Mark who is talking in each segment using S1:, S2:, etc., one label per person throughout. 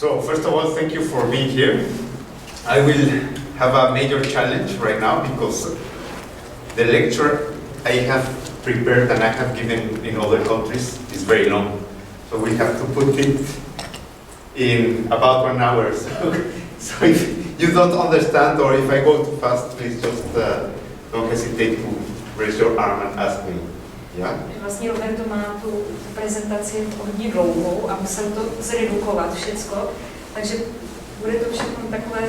S1: So first of all, thank you for being here. I will have a major challenge right now because the lecture I have prepared and I have given in other countries is very long. So we have to put it in about 1 hour. So if you don't understand or if I go too fast, please just don't hesitate to raise your arm and ask me. Yeah?
S2: Vlastně Roberto má tu prezentaci hodně dlouhou a musel to zredukovat všecko, takže bude to všechno takové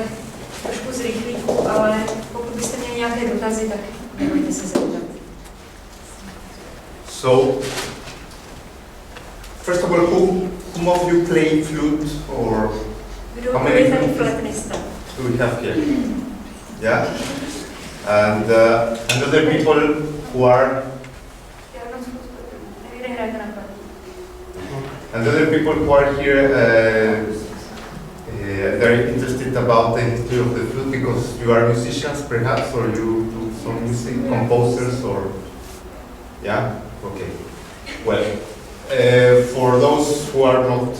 S2: trošku z rychlíku, ale pokud byste měli nějaké dotazy, tak nebojte se zeptat.
S1: So, first of all, whom of you play flute or how many flutists do we have here? Yeah? And other people who are here, they're interested about the history of the flute because you are musicians perhaps, or you do some music, composers, or... Yeah? Okay. Well, for those who are not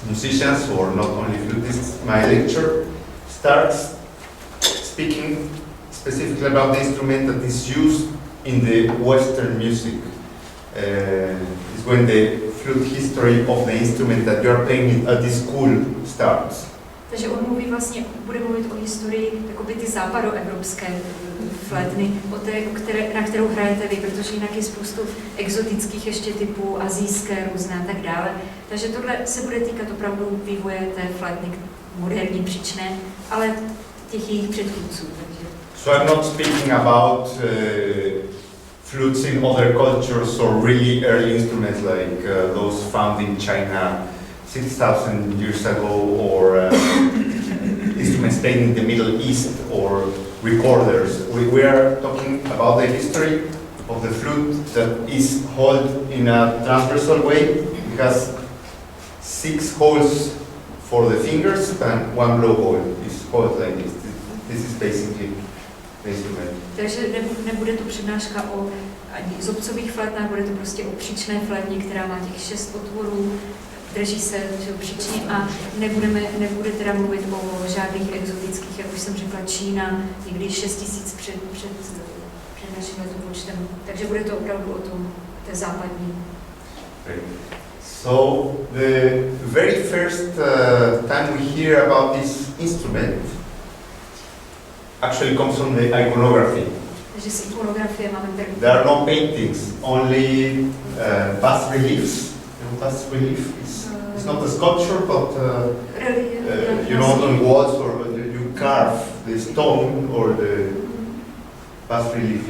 S1: musicians or not only flutists, my lecture starts speaking specifically about the instrument that is used in the Western music. Is when the flute history of the instrument that you are playing at this school starts.
S2: Takže on mluví vlastně, bude mluvit o historii jakoby ty západoevropské flétny, o té, na kterou hrajete vy, protože jinak je spoustu exotických ještě typů, asijské různé a tak dále. Takže tohle se bude týkat opravdu vývoje té flétny moderní, příčné, ale těch jejich předchůdců. Takže.
S1: So I'm not speaking about flutes in other cultures or really early instruments like those found in China 6,000 years ago, or instruments played in the Middle East, or recorders. We are talking about the history of the flute that is held in a transversal way. It has 6 holes for the fingers and 1 blowhole is held like this. This is basically the instrument.
S2: Takže nebude to přednáška o ani zobcových flétnách, bude to prostě o příčné flétně, která má těch 6 otvorů, drží se příčně a nebude teda mluvit o žádných exotických, jak už jsem řekla, Čína, někdy 6000 před naším letopočtem. Takže bude to opravdu o tom, té západní.
S1: So the very first time we hear about this instrument actually comes from the iconography.
S2: Takže z ikonografie máme první.
S1: There are no paintings, only bas reliefs. Bas relief is it's not a sculpture, but you know, on walls, or you carve the stone or the bas relief.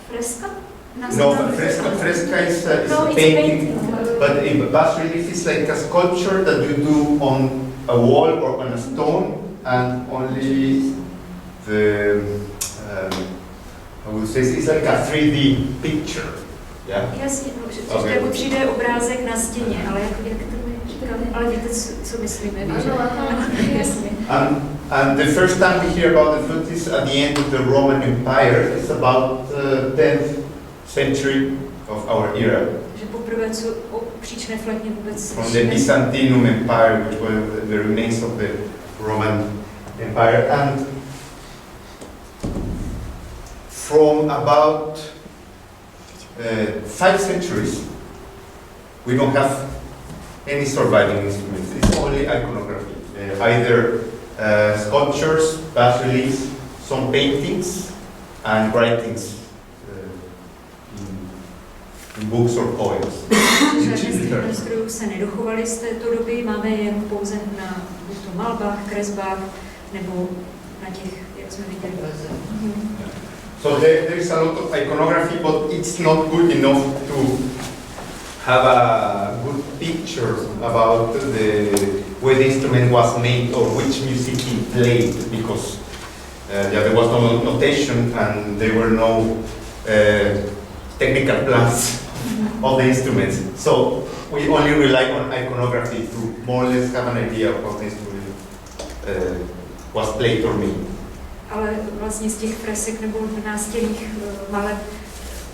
S2: Freska?
S1: No, fresca is a painting, but a bas relief is like a sculpture that you do on a wall or on a stone, and only the I would say it's like a 3D picture. Yeah?
S2: Jasně, no, že jako 3D obrázek na stěně, ale jak to říkám, ale víte, co myslíme, jasně.
S1: And the first time we hear about the flute is at the end of the Roman Empire. It's about 10th century of our era.
S2: Že poprvé, co o příčné flétně vůbec
S1: from the Byzantinum Empire, which were the remains of the Roman Empire, and from about 5 centuries, we don't have any surviving instruments. It's only iconography, either sculptures, bas reliefs, some paintings, and writings in books or poems.
S2: Žádné zdrojů se nedochovaly z této doby, máme je jen pouze na malbách, kresbách, nebo na těch, jak jsme viděli.
S1: So there is a lot of iconography, but it's not good enough to have a good picture about the way the instrument was made or which music he played, because there was no notation and there were no technical plans of the instruments. So we only rely on iconography to more or less have an idea of how the instrument was played or made.
S2: Ale vlastně z těch fresek nebo nástěnných maleb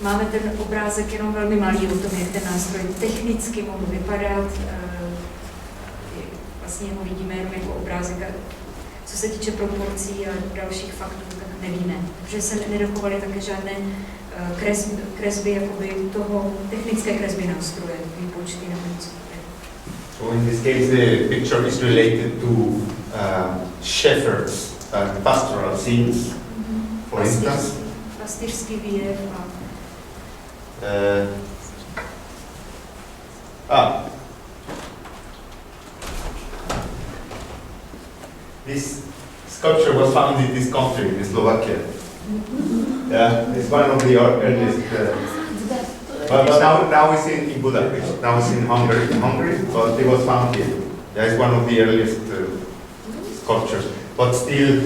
S2: máme ten obrázek jenom velmi malý o tom, jak ten nástroj technicky mohl vypadat, vlastně ho vidíme jenom jako obrázek. Co se týče proporcí a dalších faktů, tak nevíme, protože se nedochovaly také žádné kresby jakoby toho technické kresby nástroje, výpočty nebo něco.
S1: So in this case, the picture is related to shepherds, pastoral scenes, for instance.
S2: Pastýřský výjev a
S1: this sculpture was found in this country, in Slovakia. Yeah, it's one of the earliest. But now it's in Budapest. Now it's in Hungary, but it was found here. Yeah, it's one of the earliest sculptures, but still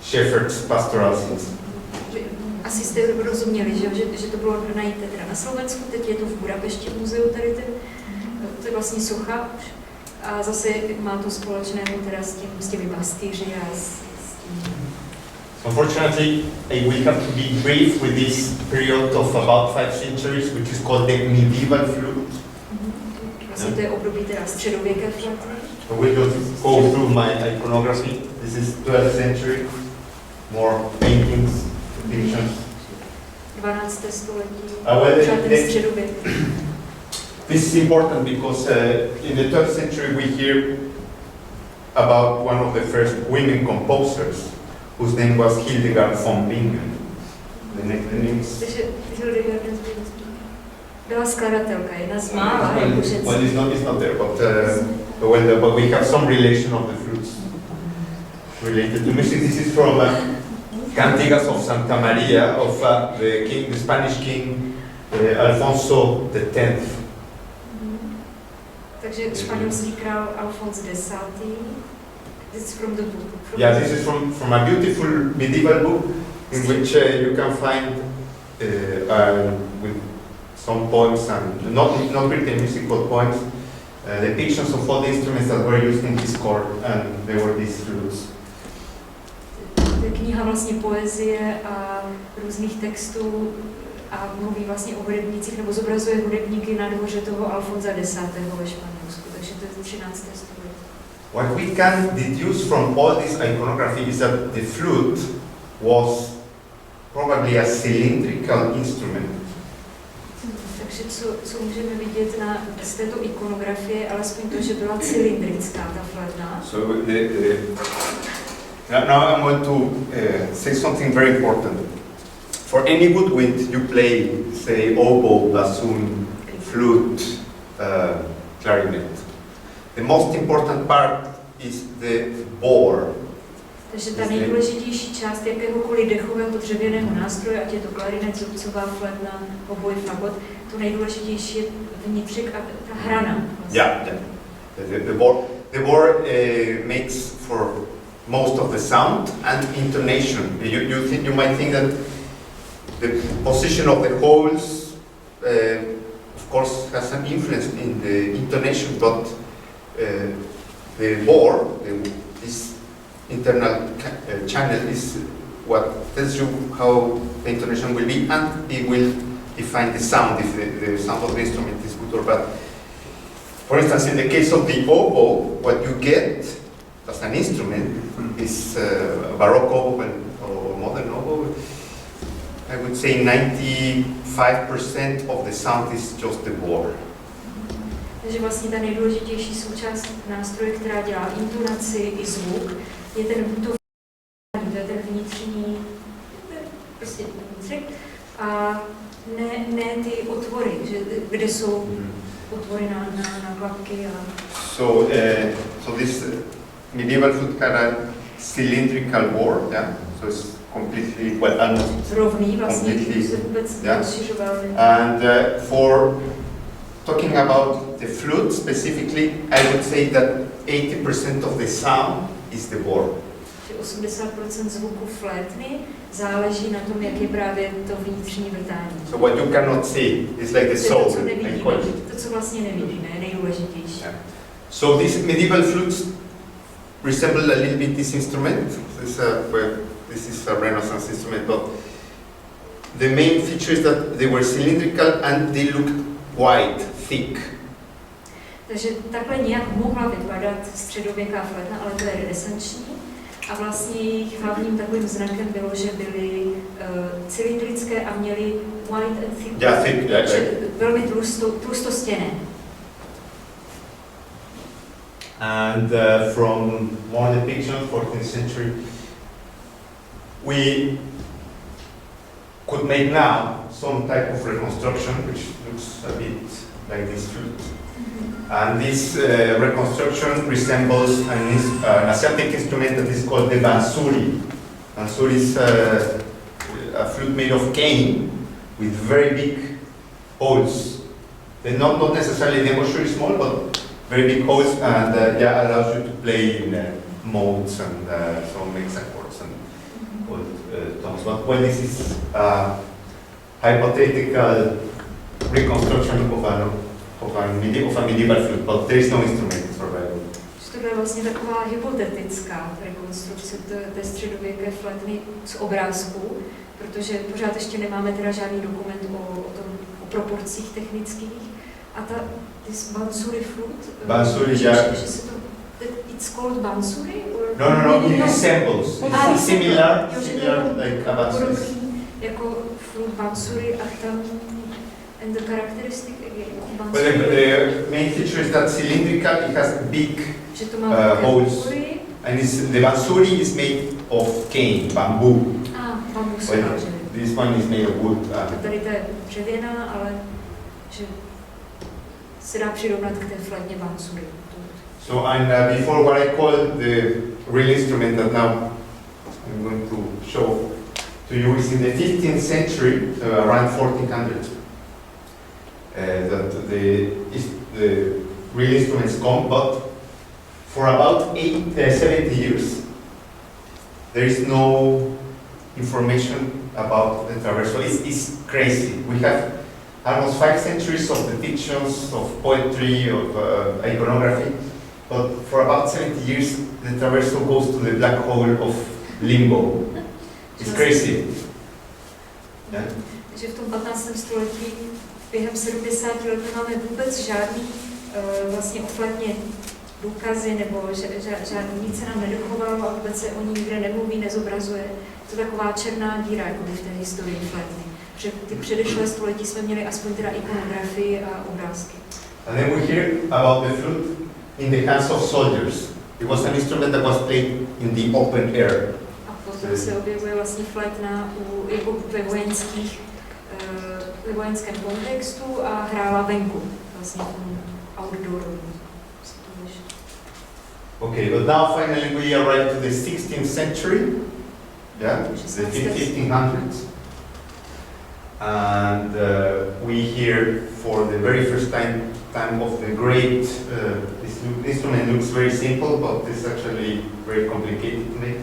S1: shepherds, pastoral scenes.
S2: Asi jste rozuměli, že to bylo najít teda na Slovensku, teď je to v Budapešti v muzeu, tady to je vlastně socha. A zase má to společného teda s těmi pastýři a s tím.
S1: Unfortunately, I will have to be brief with this period of about 5 centuries, which is called the medieval flute.
S2: Vlastně to je období teda středověké flaty.
S1: So we'll just go through my iconography. This is 12th century, more paintings, depictions.
S2: 12. století,
S1: well,
S2: středověk.
S1: This is important because in the 12th century we hear about one of the first women composers, whose name was Hildegard von Bingen. The name is...
S2: Byla skladatelka, jedna z mála, jako ženská.
S1: Well, it's not there, but we have some relation of the flutes related to music. This is from Cantigas of Santa Maria of the Spanish king Alfonso X.
S2: Takže španělský král Alfons X. This is from the book.
S1: Yeah, this is from a beautiful medieval book in which you can find with some poems and not written music but poems, depictions of all the instruments that were used in his court, and they were these flutes.
S2: To je kniha vlastně poezie a různých textů a mluví vlastně o hudebnících nebo zobrazuje hudebníky na dvoře toho Alfonza X. ve Španělsku, takže to je 13. století.
S1: What we can deduce from all this iconography is that the flute was probably a cylindrical instrument.
S2: Takže co můžeme vidět z této ikonografie, alespoň to, že byla cylindrická ta flétna.
S1: So now I'm going to say something very important. For any woodwind you play, say oboe, bassoon, flute, clarinet. The most important part is the bore.
S2: Takže ta nejdůležitější část jakéhokoliv dechového dřevěného nástroje, ať je to klarinet, zubcová flétna, oboj, fagot, to nejdůležitější je vnitřek a ta hrana. Vlastně.
S1: Yeah. The bore makes for most of the sound and intonation. You might think that the position of the holes, of course, has an influence in the intonation, but the bore, this internal channel, is what tells you how the intonation will be, and it will define the sound, if the sound of the instrument is good or bad. For instance, in the case of the oboe, what you get as an instrument is a baroque oboe or modern oboe. I would say 95% of the sound is just the bore.
S2: Takže vlastně ta nejdůležitější součást nástroje, která dělá intonaci i zvuk, je ten vnitřní, prostě vnitřek, a ne ty otvory, kde jsou otvory na klapky.
S1: So this medieval flute had a cylindrical bore, yeah? So it's completely, well, almost
S2: rovný, vlastně,
S1: and for talking about the flute specifically, I would say that 80% of the sound is the bore.
S2: 80% zvuku flétny záleží na tom, jak je právě to vnitřní vrtání.
S1: So what you cannot see is like the soul.
S2: To, co vlastně nevidíme, je nejdůležitější.
S1: Yeah. So these medieval flutes resemble a little bit this instrument. This is a Renaissance instrument, but the main feature is that they were cylindrical and they looked wide, thick.
S2: Takže takhle nějak mohla vypadat středověká flétna, ale to je renesanční. A vlastně jejich hlavním takovým znakem bylo, že byly cylindrické a měly wide and thick, velmi tlustostěné.
S1: And from more depiction, 14th century, we could make now some type of reconstruction, which looks a bit like this flute. And this reconstruction resembles an Asiatic instrument that is called the bansuri. Bansuri is a flute made of cane with very big holes. They're not necessarily demonstrably small, but very big holes, and allows you to play in modes and some hexachords and tones. But well, this is a hypothetical reconstruction of a medieval flute, but there is no instrument survival.
S2: To je vlastně taková hypotetická rekonstrukce té středověké flétny z obrázků, protože pořád ještě nemáme teda žádný dokument o proporcích technických. A this bansuri flute,
S1: bansuri,
S2: it's called bansuri? Or
S1: no, it resembles. It's similar like a bansuri.
S2: Jako flute bansuri a tam, and the characteristic
S1: Well, the main feature is that cylindrical, it has big holes, and the bansuri is made of cane, bamboo. Well, this one is made of wood.
S2: Tady to je dřevěná, ale že se dá přirovnat k té flétně bansuri.
S1: So, and before what I call the real instrument that now I'm going to show to you is in the 15th century, around 1400. That the real instruments come, but for about 70 years, there is no information about the traverso. It's crazy. We have almost 5 centuries of depictions, of poetry, of iconography, but for about 70 years, the traverso goes to the black hole of limbo. It's crazy. Yeah?
S2: Takže v tom 15. století během 70 let nemáme vůbec žádný vlastně ofletně důkazy, nebo žádný, nic se nám nedochovalo a vůbec se o ní nikde nemluví, nezobrazuje. To je taková černá díra jako v té historii flétny. Protože ty předešlé století jsme měli aspoň teda ikonografii a obrázky.
S1: And then we hear about the flute in the hands of soldiers. It was an instrument that was played in the open air.
S2: A potom se objevuje vlastně flétna jako ve vojenském kontextu a hrála venku, vlastně outdoorovou.
S1: Okay, but now finally we arrive to the 16th century, the 1500s, and we hear for the very first time of the great. This instrument looks very simple, but it's actually very complicated to make.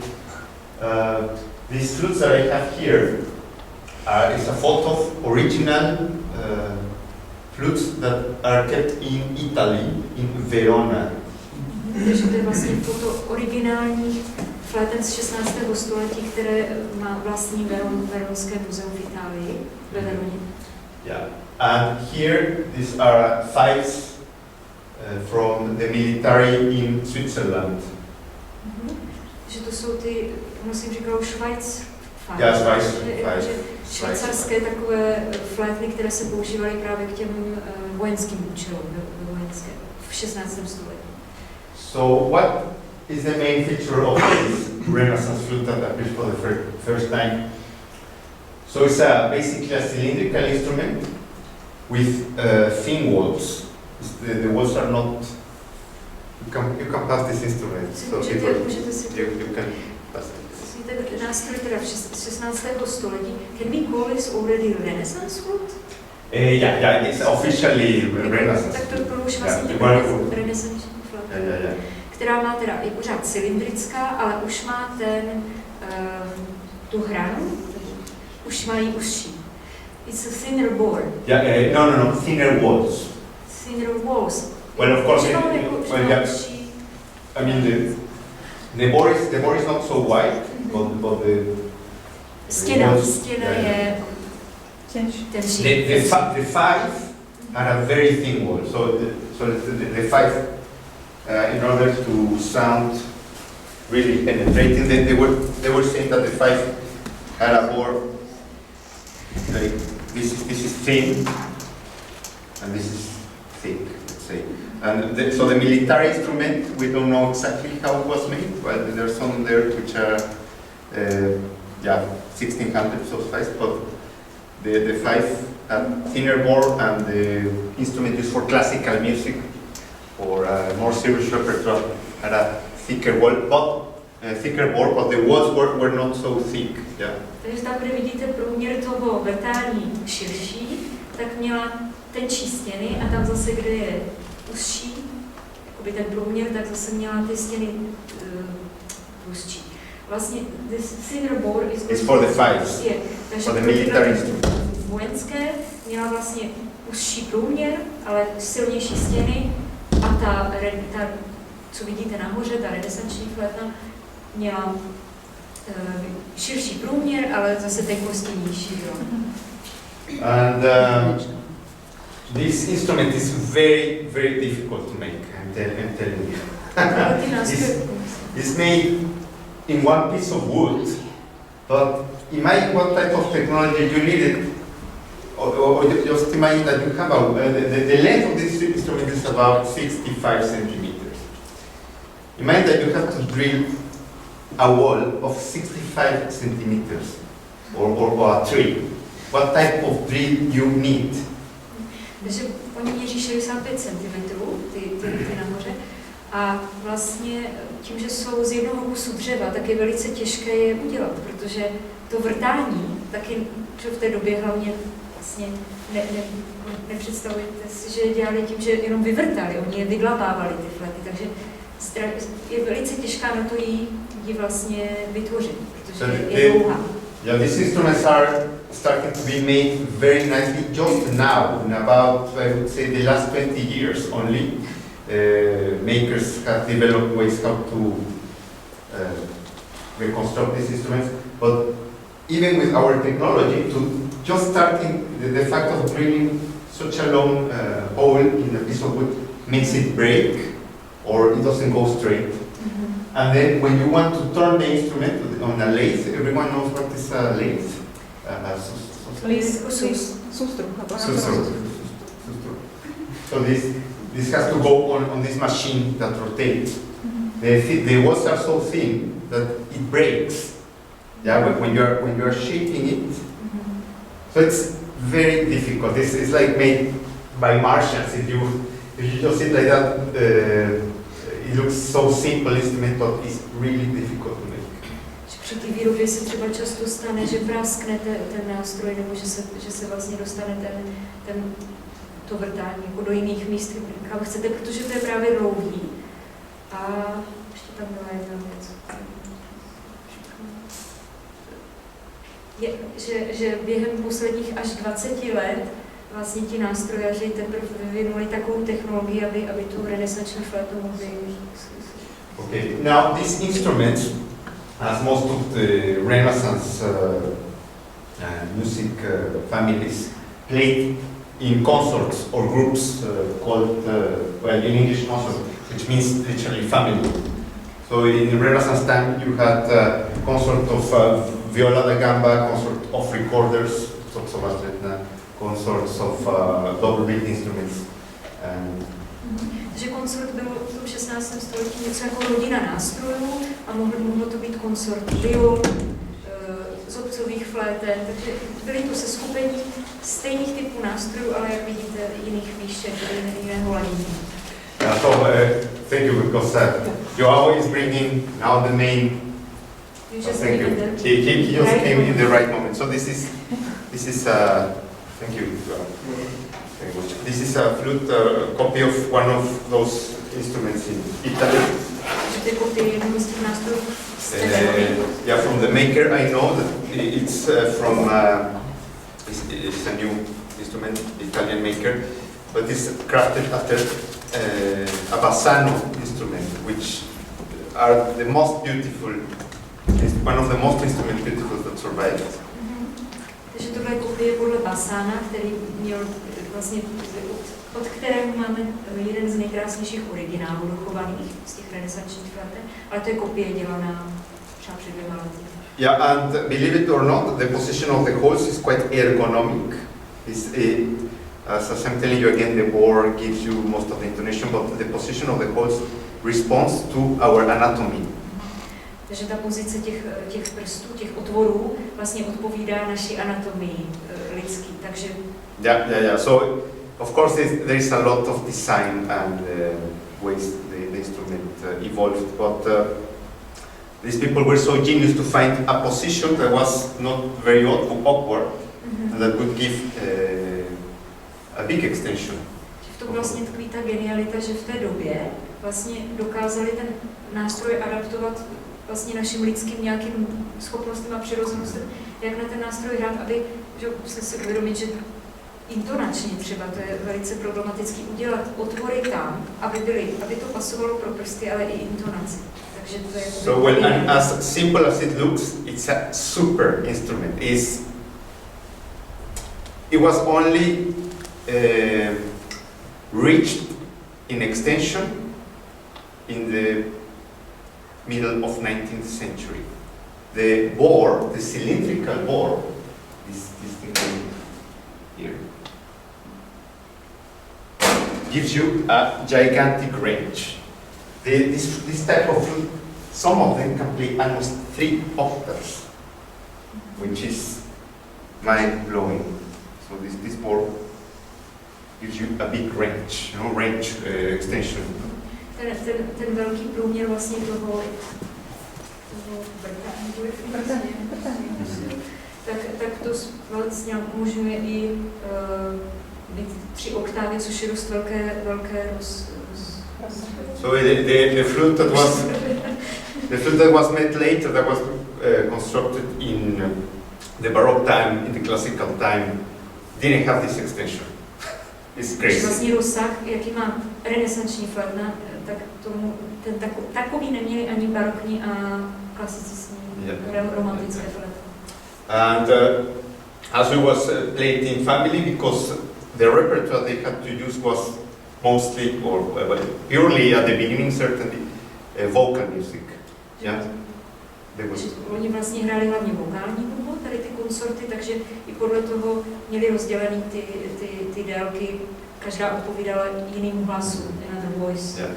S1: These flutes that I have here is a photo of original flutes that are kept in Italy, in Verona.
S2: Takže to je vlastně foto originálních fléten z 16. století, které má vlastní Veronské muzeum v Itálii, ve Veroně.
S1: Yeah, and here these are files from the military in Switzerland.
S2: Že to jsou ty, musím říkat, Schweiz. Švýcarské takové flétny, které se používaly právě k těm vojenským účelům v 16. století.
S1: So what is the main feature of this Renaissance flute that appears for the first time? So it's basically a cylindrical instrument with thin walls. The walls are not. You can pass this instrument. So you can pass it.
S2: Nástroj teda v 16. století. Can we call this already Renaissance flute?
S1: Yeah, it's officially Renaissance.
S2: Tak to už vlastně renesanční flute. Která má teda i pořád cylindrická, ale už má tu hranu, už má jí užší. It's a thinner bore.
S1: Yeah, no, thinner walls.
S2: Thinner walls.
S1: Well, of course, I mean the bore is not so wide, but the
S2: stěna je tenší.
S1: The five had a very thin wall. So the five, in order to sound really penetrating, they were saying that the five had a bore like this is thin, and this is thick, let's say. And so the military instrument, we don't know exactly how it was made, but there's some there which are 1600 of size, but the five have thinner bore, and the instrument used for classical music or more serious repertoire had a thicker bore, but the walls were not so thick. Yeah.
S2: Takže tam, kde vidíte průměr toho vrtání širší, tak měla tenčí stěny, a tam zase, kde je užší, jakoby ten průměr, tak zase měla ty stěny tlustší. Vlastně the thinner bore is
S1: for the fives.
S2: Yeah. Takže
S1: for the military
S2: vojenské měla vlastně užší průměr, ale silnější stěny, a ta co vidíte nahoře, ta renesanční flétna, měla širší průměr, ale zase tenkosti nižší.
S1: And this instrument is very, very difficult to make, I'm telling you. It's made in one piece of wood, but imagine what type of technology you needed, or just imagine that you have the length of this instrument is about 65 centimeters. Imagine that you have to drill a wall of 65 centimeters, or a tree. What type of drill you need?
S2: Takže oni měří 65 cm, ty nahoře, a vlastně tím, že jsou z jednoho kusu dřeva, tak je velice těžké je udělat, protože to vrtání, taky v té době hlavně vlastně nepředstavujete si, že je dělali tím, že jenom vyvrtali, oni je vydlabávali ty flety, takže je velice těžká na to jí vlastně vytvořit, protože je dlouhá.
S1: Yeah, these instruments are starting to be made very nicely just now, in about, I would say, the last 20 years only. Makers have developed ways how to reconstruct these instruments, but even with our technology, to just starting the fact of drilling such a long hole in a piece of wood makes it break, or it doesn't go straight. And then when you want to turn the instrument on a lathe, everyone knows what is a lathe. So this has to go on this machine that rotates. The walls are so thin that it breaks. Yeah, when you are shaping it. So it's very difficult. This is like made by Martians. If you just sit like that, it looks so simple instrument, but it's really difficult to make.
S2: Při té výrobě se třeba často stane, že praskne ten nástroj, nebo že se vlastně dostane to vrtání jako do jiných míst, kam chcete, protože to je právě dlouhý. A ještě tam byla jedna věc. Že během posledních až 20 let vlastně ti nástrojaři teprve vyvinuli takovou technologii, aby tu renesanční flétu mohli.
S1: Okay, now these instruments, as most of the Renaissance music families, played in consorts or groups called, well, in English consort, which means literally family. So in Renaissance time, you had a consort of viola da gamba, consort of recorders, consorts of double beat instruments.
S2: Takže konsort byl v tom 16. století něco jako rodina nástrojů a mohlo to být konsort viol, zobcových fléten, takže byly to seskupení stejných typů nástrojů, ale jak vidíte, jiných výšek, jiného ladění.
S1: Thank you, because Joao is bringing now the main. Thank you. He just came in the right moment. So this is thank you. Very much. This is a flute copy of one of those instruments in Italy. Yeah, from the maker. I know that it's from it's a new instrument, Italian maker, but it's crafted after a Bassano instrument, which are the most beautiful. It's one of the most beautiful that survives.
S2: Takže to tohle je kopie podle Basána, který měl vlastně, od kterého máme jeden z nejkrásnějších originálů dochovaných z těch renesančních flautů, ale to je kopie dělaná třeba před 2 lety.
S1: Yeah, and believe it or not, the position of the holes is quite ergonomic. As I'm telling you again, the bore gives you most of the intonation, but the position of the holes responds to our anatomy.
S2: Takže ta pozice těch prstů, těch otvorů vlastně odpovídá naší anatomii lidský, takže...
S1: Yeah. So, of course, there is a lot of design and ways the instrument evolved, but these people were so genius to find a position that was not very awkward, and that would give a big extension.
S2: V tom vlastně tkví ta genialita, že v té době vlastně dokázali ten nástroj adaptovat vlastně našim lidským nějakým schopnostem a přirozenostem, jak na ten nástroj hrát, aby, že musíme si uvědomit, že intonačně třeba, to je velice problematický, udělat otvory tam, aby to pasovalo pro prsty, ale i intonaci. Takže to je
S1: so well, and as simple as it looks, it's a super instrument. It was only reached in extension in the middle of 19th century. The bore, the cylindrical bore, this thing here, gives you a gigantic range. This type of flute, some of them can play almost 3 octaves, which is mind-blowing. So this bore gives you a big range, range extension.
S2: Ten velký průměr vlastně toho tak to vlastně umožňuje i být 3 oktávy, což je dost velké
S1: So the flute that was made later, that was constructed in the Baroque time, in the classical time, didn't have this extension. It's crazy.
S2: Vlastně rozsah, jaký má renesanční flautna, tak takový neměli ani barokní a klasicistní romantické flauty.
S1: And as it was played in family, because the repertoire they had to use was mostly, or purely at the beginning, certainly, vocal music. Yeah.
S2: Oni vlastně hráli hlavně vokální hudbu, tady ty koncerty, takže i podle toho měli rozdělený ty délky, každá odpovídala jinému hlasu, another voice.
S1: Yeah.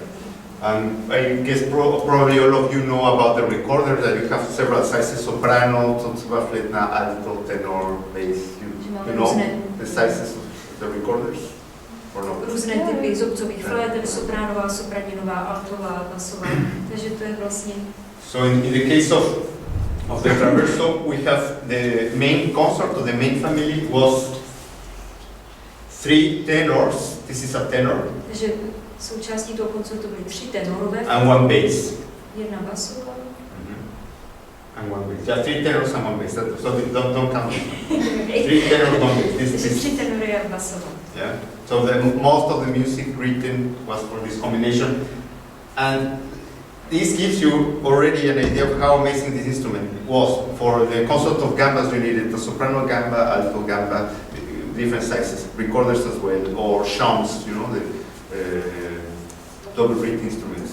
S1: I guess probably all of you know about the recorder, that you have several sizes: soprano, flautna, alto, tenor, bass. You know the sizes of the recorders? Or no?
S2: Různé typy zobcových fléten, sopránová, sopraninová, altová, basová, takže to je vlastně...
S1: So in the case of the traverso, we have the main consort, or the main family was 3 tenors. This is a tenor.
S2: Takže součástí toho koncertu byly 3 tenorové.
S1: And 1 bass.
S2: Jedna basová.
S1: And 1 bass. Yeah, 3 tenors and 1 bass. So don't count. 3 tenors, 1 bass.
S2: Takže 3 tenory a basová.
S1: Yeah. So most of the music written was for this combination, and this gives you already an idea of how amazing this instrument was. For the consort of gambas, you needed the soprano gamba, alto gamba, different sizes, recorders as well, or shams, the double reed instruments.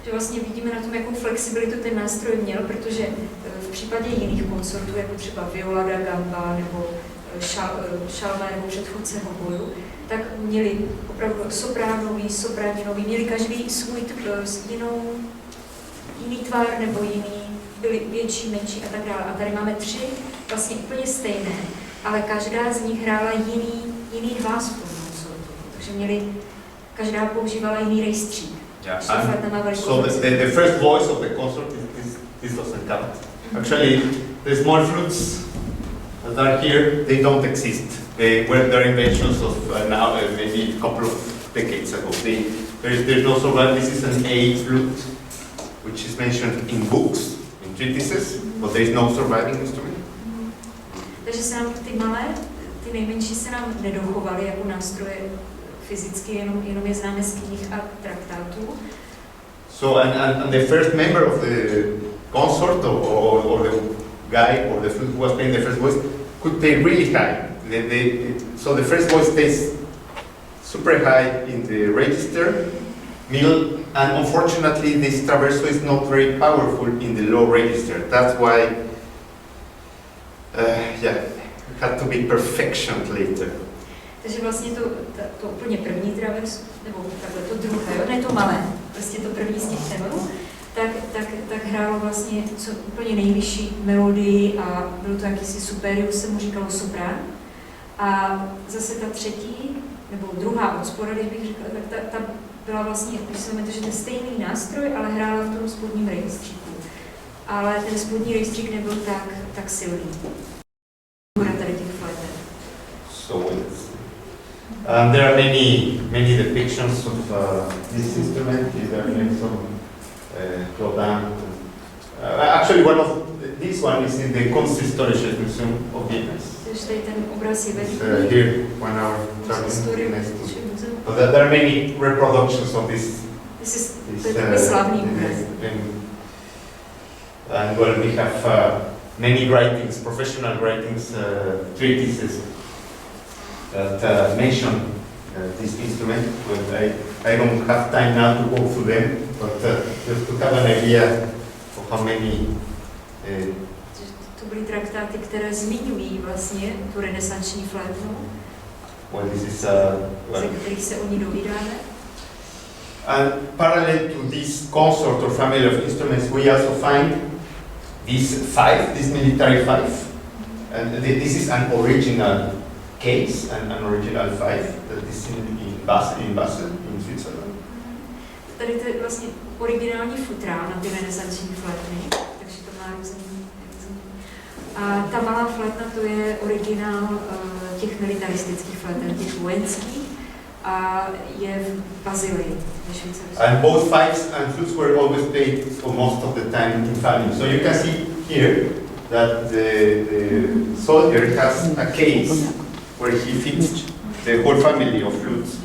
S2: Že vlastně vidíme na tom, jakou flexibilitu ten nástroj měl, protože v případě jiných koncertů, jako třeba viola da gamba nebo šalva nebo předchůdce hoboju, tak měli opravdu sopránový, sopraninový, měli každý svůj jiný tvar nebo byli větší, menší a tak dále. A tady máme 3 vlastně úplně stejné, ale každá z nich hrála jiný hlas v tom koncertu. Takže každá používala jiný rejstřík.
S1: Yeah. So the first voice of the concert this doesn't count. Actually, the small flutes that are here, they don't exist. They're inventions of now, maybe a couple of decades ago. There's no survival. This is an A flute, which is mentioned in books, in treatises, but there is no surviving instrument.
S2: Takže se nám ty malé, ty nejmenší se nám nedochovaly jako nástroje fyzicky, jenom je známe z knih a traktátů.
S1: So and the first member of the consort or the guy or the flute who was playing the first voice could play really high. So the first voice stays super high in the register, middle, and unfortunately this traverso is not very powerful in the low register. That's why, yeah, it had to be perfectioned later.
S2: Takže vlastně to úplně první traverso, nebo takhle to druhé, jo, ne to malé, prostě to první z těch tenorů, tak hrálo vlastně co úplně nejvyšší melodii a bylo to jakýsi superius, se mu říkalo soprán. A zase ta třetí, nebo druhá od spoda, když bych řekla, tak ta byla vlastně, když se to, že ten stejný nástroj, ale hrála v tom spodním rejstříku. Ale ten spodní rejstřík nebyl tak silný. Tady těch flétek.
S1: So there are many depictions of this instrument. There are some Claudin. Actually, one of this one is in the Kunsthistorisches Museum of Vienna.
S2: Tady ten obraz je
S1: here, 1 hour traveling. So there are many reproductions of this.
S2: This is slavný obraz.
S1: And well, we have many writings, professional writings, treatises that mention this instrument. But I don't have time now to go through them, but just to have an idea of how many.
S2: To byly traktáty, které zmiňují vlastně tu renesanční flétnu, ze kterých se o ní dovídáme.
S1: And parallel to this consort or family of instruments, we also find this military fife. And this is an original case, an original fife that is in Basel, in Switzerland.
S2: Tady to je vlastně originální futrán na ty renesanční flétny, takže to má různý. A ta malá flétna, to je originál těch militaristických fléten, těch vojenských, a je v Bazilii, ve Švýcarsku.
S1: And both fifes and flutes were always played for most of the time in family. So you can see here that the soldier has a case where he fits the whole family of flutes.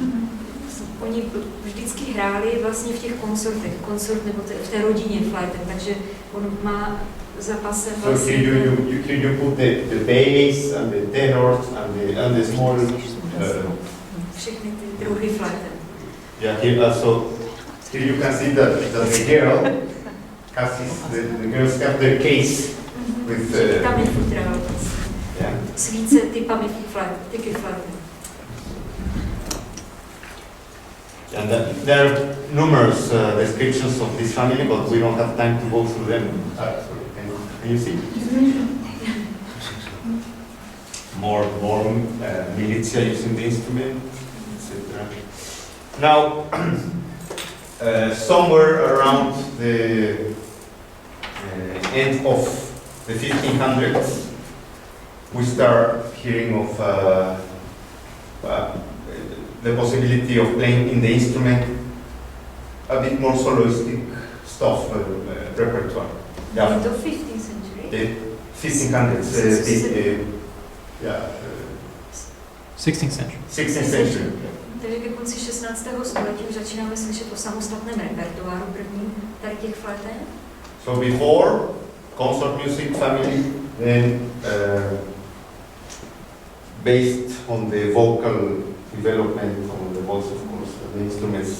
S2: Oni vždycky hráli vlastně v těch konsortech, konsort nebo v té rodině fléten, takže on má zapasem vlastně.
S1: So here you put the bass and the tenors and the small.
S2: Všechny ty druhy fléten.
S1: Yeah, here also you can see that the girl has the girls have their case with.
S2: Tam je futrál.
S1: Yeah.
S2: Svíce typami fléten.
S1: And there are numerous descriptions of this family, but we don't have time to go through them. Sorry, can you see? More militia using the instrument, etc. Now, somewhere around the end of the 1500s, we start hearing of the possibility of playing in the instrument a bit more soloistic stuff, repertoire.
S2: Yeah. In the 15th century?
S1: The 1500s, yeah.
S3: 16th century.
S1: 16th century.
S2: Takže ke konci 16. století už začínáme slyšet o samostatném repertoáru první tady těch fléten.
S1: So before concert music family, then based on the vocal development on the voice, of course, the instruments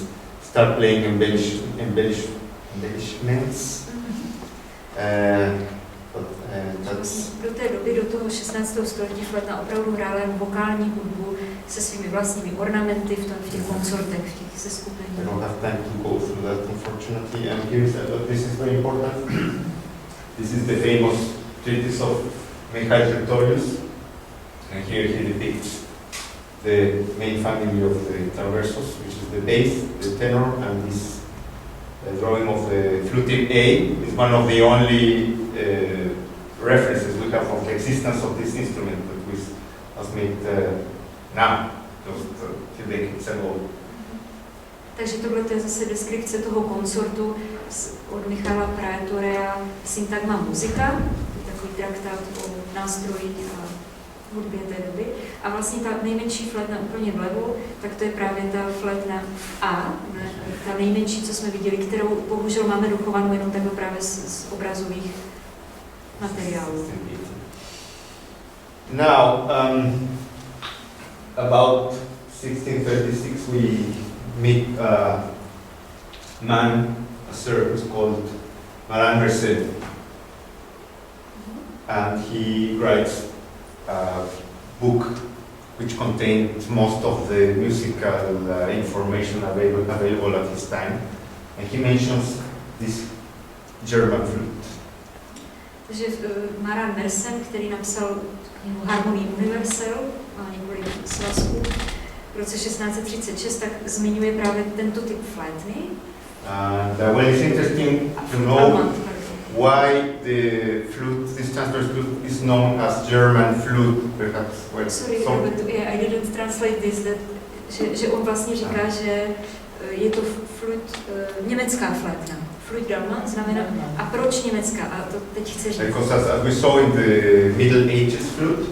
S1: start playing embellishments.
S2: Do té doby, do toho 16. století flétna opravdu hrála vokální hudbu se svými vlastními ornamenty v těch koncertech, v těch seskupeních.
S1: I don't have time to go through that, unfortunately. And here's this is very important. This is the famous treatise of Michael Sertorius, and here he depicts the main family of the traversos, which is the bass, the tenor, and this drawing of the flute A is one of the only references we have of the existence of this instrument that was made now, just a few decades ago.
S2: Takže tohle je zase deskripce toho koncertu od Michala Praetorea, Syntagma Musica, takový traktát o nástrojích a hudbě té doby. A vlastně ta nejmenší flétna úplně vlevo, tak to je právě ta flétna A, ta nejmenší, co jsme viděli, kterou bohužel máme dochovanou jenom takhle právě z obrazových materiálů.
S1: Now, about 1636, we meet a man, a sir, who's called Marca, and he writes a book which contained most of the musical information available at his time, and he mentions this German flute.
S2: Takže Marca Mersen, který napsal knihu Harmonie universel, má několik svazků, v roce 1636, tak zmiňuje právě tento typ flétny.
S1: Well, it's interesting to know why the flute, this transverse flute, is known as German flute, perhaps. Well,
S2: sorry, Roberto, I didn't translate this, že on vlastně říká, že je to flute, německá flétna. Flute German znamená, a proč německá? A to teď chci říct.
S1: Because as we saw in the Middle Ages flute,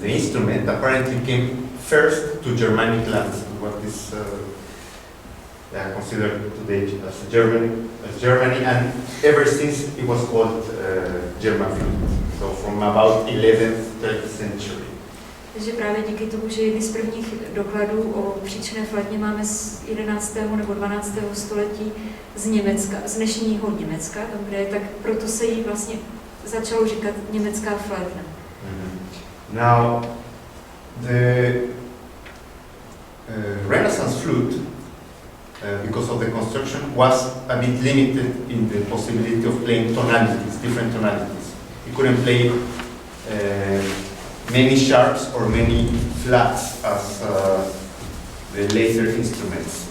S1: the instrument apparently came first to Germanic lands, what is considered today as Germany, and ever since it was called German flute. So from about 11th, 13th century.
S2: Takže právě díky tomu, že jedny z prvních dokladů o příčné flétně máme z 11. nebo 12. století z Německa, z dnešního Německa, tam, kde je, tak proto se jí vlastně začalo říkat německá flétna.
S1: Now, the Renaissance flute, because of the construction, was a bit limited in the possibility of playing tonalities, different tonalities. You couldn't play many sharps or many flats as the later instruments.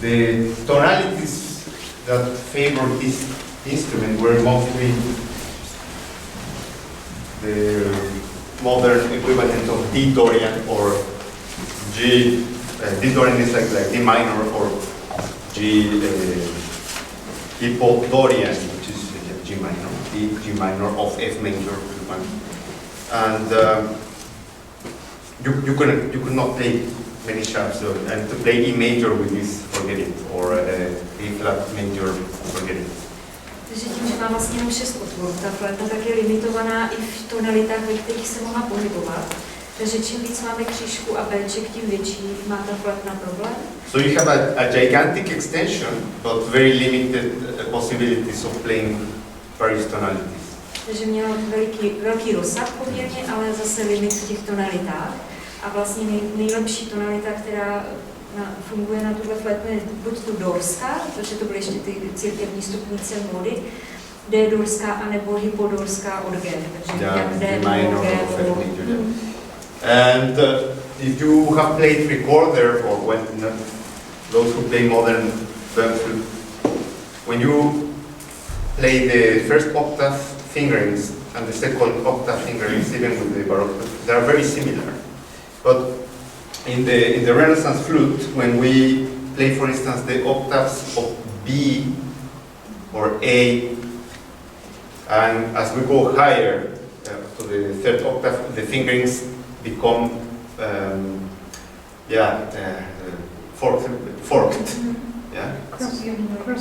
S1: The tonalities that favored this instrument were mostly the modern equivalent of D Dorian or G. D Dorian is like D minor or G Dorian, which is G minor, G minor of F major. And you could not play many sharps, and to play E major with this, forget it, or A flat major, forget it.
S2: Takže tím, že má vlastně jenom 6 otvorů, ta flétna tak je limitovaná i v tonalitách, ve kterých se mohla pohybovat. Takže čím víc máme křížku a Bček, tím větší má ta flétna problém.
S1: So you have a gigantic extension, but very limited possibilities of playing various tonalities.
S2: Takže měla velký rozsah poměrně, ale zase limit v těch tonalitách. A vlastně nejlepší tonalita, která funguje na tuhle flétnu, je buď tu dorská, protože to byly ještě ty církevní stupnice módy, D dorská, anebo hypodorská od G. Takže jak D, nebo G,
S1: And if you have played recorder, or when those who play modern flute, when you play the first octave fingerings and the second octave fingerings, even with the baroque, they are very similar. But in the Renaissance flute, when we play, for instance, the octaves of B or A, and as we go higher to the third octave, the fingerings become forked. Yeah,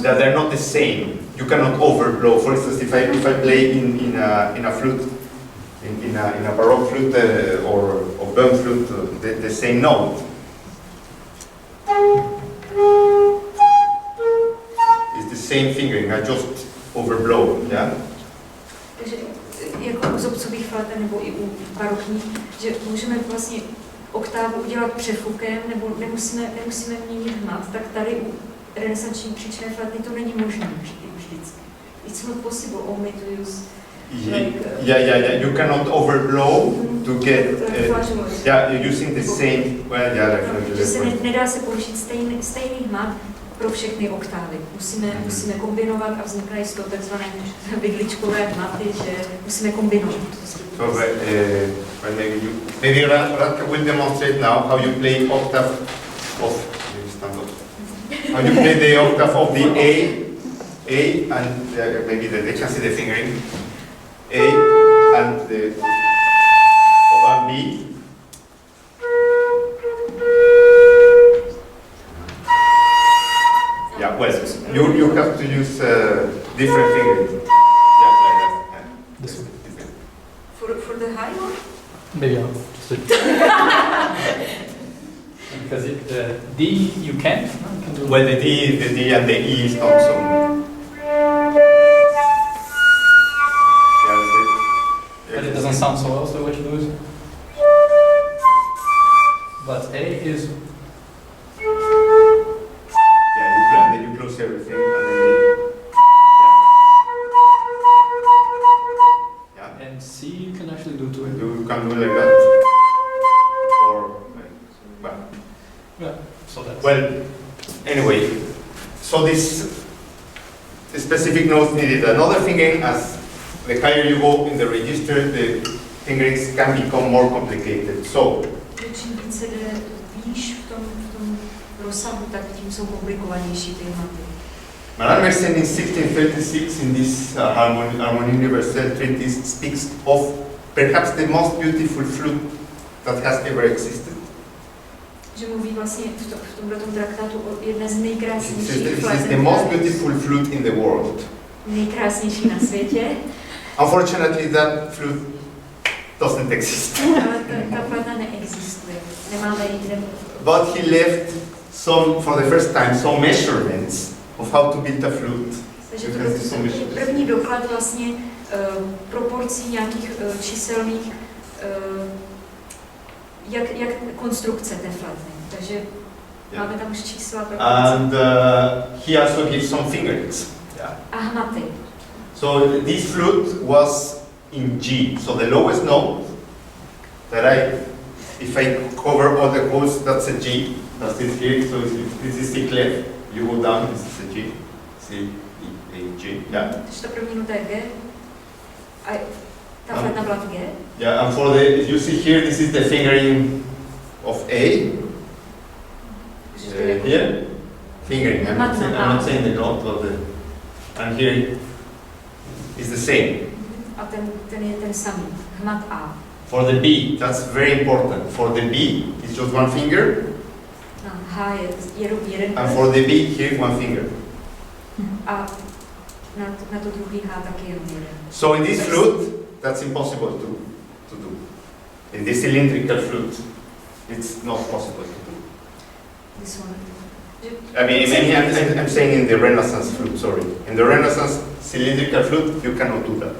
S1: that they're not the same. You cannot overblow. For instance, if I play in a flute, in a baroque flute or Böhm flute, the same note, it's the same fingering. I just overblow. Yeah.
S2: Takže jako u zobcových fléten nebo i u barokních, že můžeme vlastně oktávu udělat přefukem nebo nemusíme měnit hmat, tak tady u renesanční příčné flétny to není možné vždycky. It's not possible only to use
S1: yeah. You cannot overblow to get you're using the same
S2: že se nedá se použít stejný hmat pro všechny oktávy. Musíme kombinovat a vznikají z toho takzvané vidličkové hmaty, že musíme kombinovat.
S1: So, maybe Radka will demonstrate now how you play octave of how you play the octave of the A and maybe they can see the fingering A and the B. Yeah, well, you have to use different fingering. Yeah, like that.
S2: For the high one?
S3: Maybe I'll just because the D you can't. No, you can do.
S1: Well, the D and the E is not so.
S3: But it doesn't sound so well. So what you do is. But A is.
S1: Yeah, then you close everything, and then yeah.
S3: And C you can actually do to it.
S1: You can do like that, or well.
S3: Yeah. So that's.
S1: Well, anyway, so this specific notes needed another fingering. As the higher you go in the register, the fingerings can become more complicated. So,
S2: Čím více jde výš v tom rozsahu, tak tím jsou komplikovanější ty hmaty.
S1: Madame Mersenne in 1636 in this Harmonie Universelle treatise speaks of perhaps the most beautiful flute that has ever existed.
S2: Že mluví vlastně v tomto traktátu o jedné z nejkrásnějších
S1: This
S2: flaut.
S1: is the most beautiful flute in the world.
S2: Nejkrásnější na světě.
S1: Unfortunately, that flute doesn't exist.
S2: Ale ta flautna neexistuje. Nemáme ji.
S1: But he left for the first time, some measurements of how to build a flute.
S2: Takže to byl první doklad vlastně proporcí nějakých číselných, jak konstrukce té flautny. Takže máme tam už čísla pro
S1: And he also gives some fingerings.
S2: a hmaty.
S1: So this flute was in G. So the lowest note that if I cover all the holes, that's a G. That's it here. So this is the clef. You go down, this is a G. C, E, A, G. Yeah.
S2: Takže ta první nota je G. A ta flautna byla v G.
S1: Yeah, and for you see here, this is the fingering of A. Here, fingering. I'm not saying the note, but and here is the same.
S2: A ten je ten samý. Hmat A.
S1: For the B, that's very important. For the B, it's just one finger.
S2: No, H je jeden.
S1: And for the B, here one finger.
S2: A na to druhý H taky jenom jeden.
S1: So in this flute, that's impossible to do. In this cylindrical flute, it's not possible to do.
S2: This one.
S1: I'm saying in the Renaissance flute, sorry. In the Renaissance cylindrical flute, you cannot do that.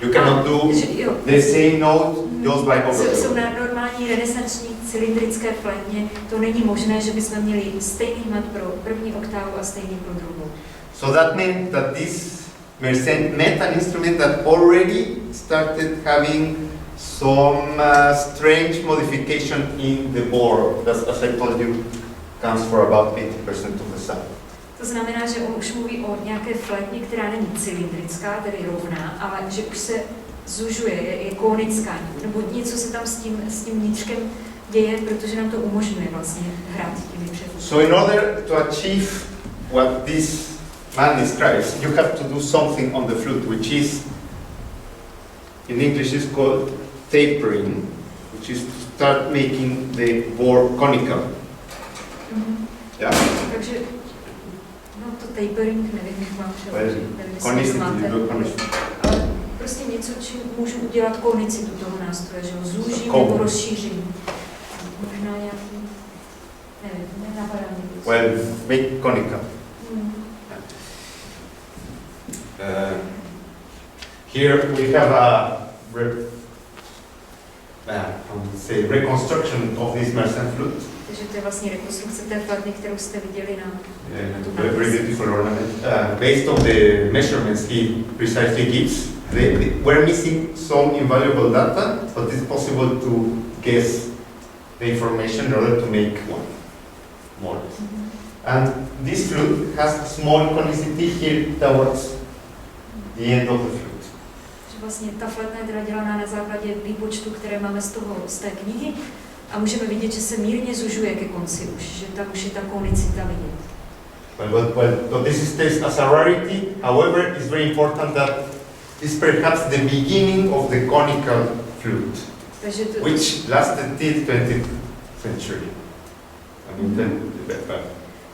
S1: You cannot do the same note just by overflow.
S2: Jsou na normální renesanční cylindrické flétně, to není možné, že bychom měli stejný hmat pro první oktávu a stejný pro druhou.
S1: So that meant that this Mersenne met an instrument that already started having some strange modification in the bore. That's, as I told you, comes for about 80% of the sound.
S2: To znamená, že on už mluví o nějaké flétně, která není cylindrická, tedy rovná, ale že už se zužuje, je kónická, nebo něco se tam s tím vnitřkem děje, protože nám to umožňuje vlastně hrát těmi převuky.
S1: So in order to achieve what this man describes, you have to do something on the flute, which is, in English is called tapering, which is to start making the bore conical. Yeah.
S2: Takže to tapering, nevím, jak mám přeložit, nevím, jestli máte, ale prostě něco, čím můžu udělat konicitu toho nástroje, že ho zúžím nebo rozšířím. Možná nějaký, nevím, nenapadá mě.
S1: Well, make conical. Here we have a reconstruction of this Mersenne flute.
S2: Takže to je vlastně rekonstrukce té flautny, kterou jste viděli na
S1: very beautiful ornament. Based on the measurements he precisely gives, we're missing some invaluable data, but it's possible to guess the information in order to make one more. And this flute has a small conicity here towards the end of the flute.
S2: Vlastně ta flautna je teda dělaná na základě výpočtu, které máme z té knihy, a můžeme vidět, že se mírně zužuje ke konci už, že tam už je ta konicita vidět.
S1: Well, this is taken as a rarity. However, it's very important that it's perhaps the beginning of the conical flute, which lasted till 20th century.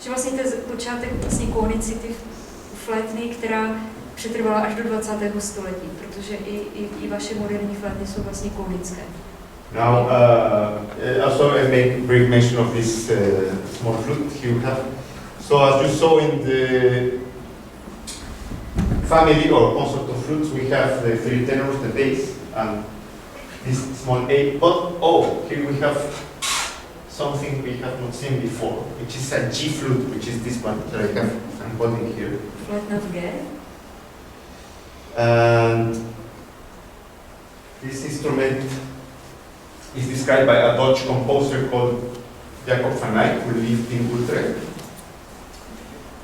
S2: Že vlastně to je počátek vlastně konicity flétny, která přetrvala až do 20. století, protože i vaše moderní flétny jsou vlastně konické.
S1: Now, also I make brief mention of this small flute you have. So as you saw in the family or consort of flutes, we have the three tenors, the bass, and this small A. But here we have something we have not seen before, which is a G flute, which is this one that I'm holding here.
S2: Flétna v G.
S1: And this instrument is described by a Dutch composer called Jacob van Eyck, who lived in Utrecht.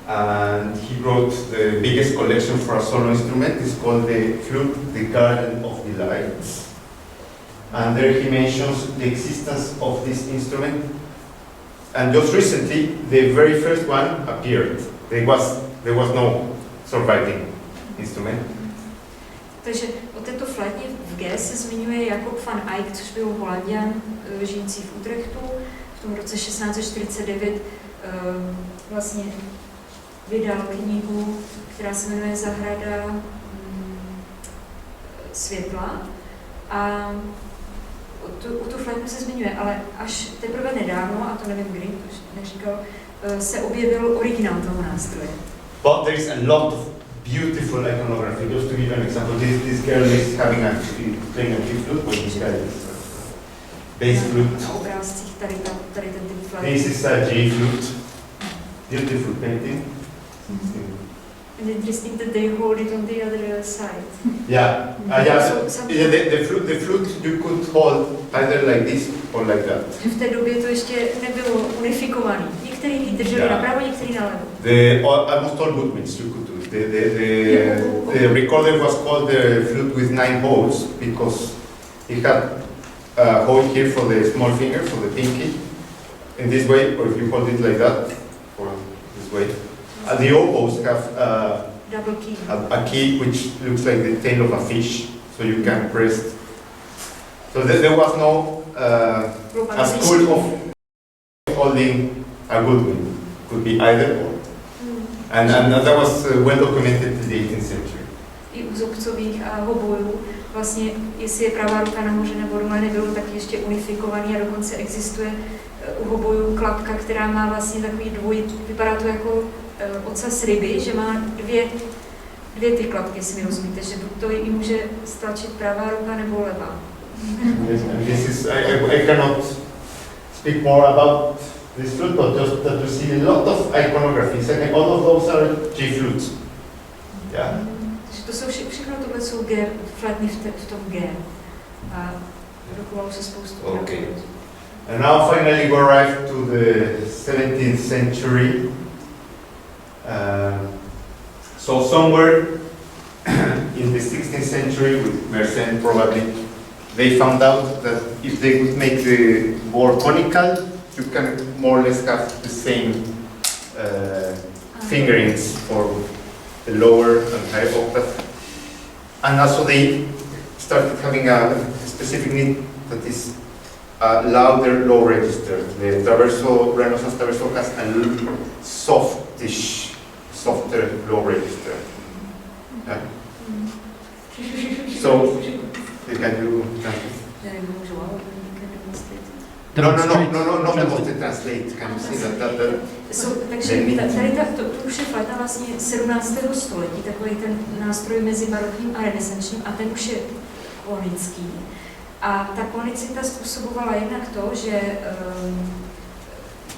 S1: And he wrote the biggest collection for a solo instrument. It's called the Flute, the Garden of Delights. And there he mentions the existence of this instrument. And just recently, the very first one appeared. There was no surviving instrument.
S2: Takže o této flétně v G se zmiňuje Jacob van Eyck, což byl Holanďan žijící v Utrechtu. V tom roce 1649 vlastně vydal knihu, která se jmenuje Zahrada světla. A o tu flétnu se zmiňuje, ale až teprve nedávno, a to nevím kdy, to neříkal, se objevil originál toho nástroje.
S1: But there is a lot of beautiful iconography. Just to give you an example, this girl is playing a G flute, but this guy is bass flute.
S2: Na obrázcích tady ten typ flétny.
S1: This is a G flute. Beautiful painting.
S2: And interesting that they hold it on the other side.
S1: Yeah, the flute you could hold either like this or like that.
S2: V té době to ještě nebylo unifikovaný. Některý drželi napravo, některý nalevo.
S1: Almost all woodwinds you could do. The recorder was called the flute with 9 holes because it had a hole here for the small finger, for the pinky, in this way, or if you hold it like that, or this way. And the oboes have
S2: double key.
S1: A key which looks like the tail of a fish, so you can press. So there was no a school of holding a woodwind. Could be either or. And that was well documented in the 18th century.
S2: I u zobcových a hobojů, vlastně, jestli je pravá ruka nahoře nebo dole, nebylo taky ještě unifikovaný a dokonce existuje u hobojů klapka, která má vlastně takový vypadá to jako ocas ryby, že má dvě ty klapky, jestli mi rozumíte, že buď to i může stlačit pravá ruka nebo levá.
S1: Yes, and this is, I cannot speak more about this flute, but just that you see a lot of iconographies, and all of those are G flutes. Yeah.
S2: Takže to jsou všechno tohle jsou G, flétny v tom G. A dokovalo se spoustu.
S1: Okay. And now finally we arrive to the 17th century. So somewhere in the 16th century, with Mersenne probably, they found out that if they would make the board conical, you can more or less have the same fingerings for the lower and higher octave. And also they started having a specific need that is a louder low register. The traverso, Renaissance traverso has a softer low register. Yeah. So, can you translate? No, demonstrate, translate. Can you see that?
S2: Takže tady to už je flétna vlastně 17. století, takový ten nástroj mezi barokním a renesančním, a ten už je klonický. A ta klonicita způsobovala jednak to, že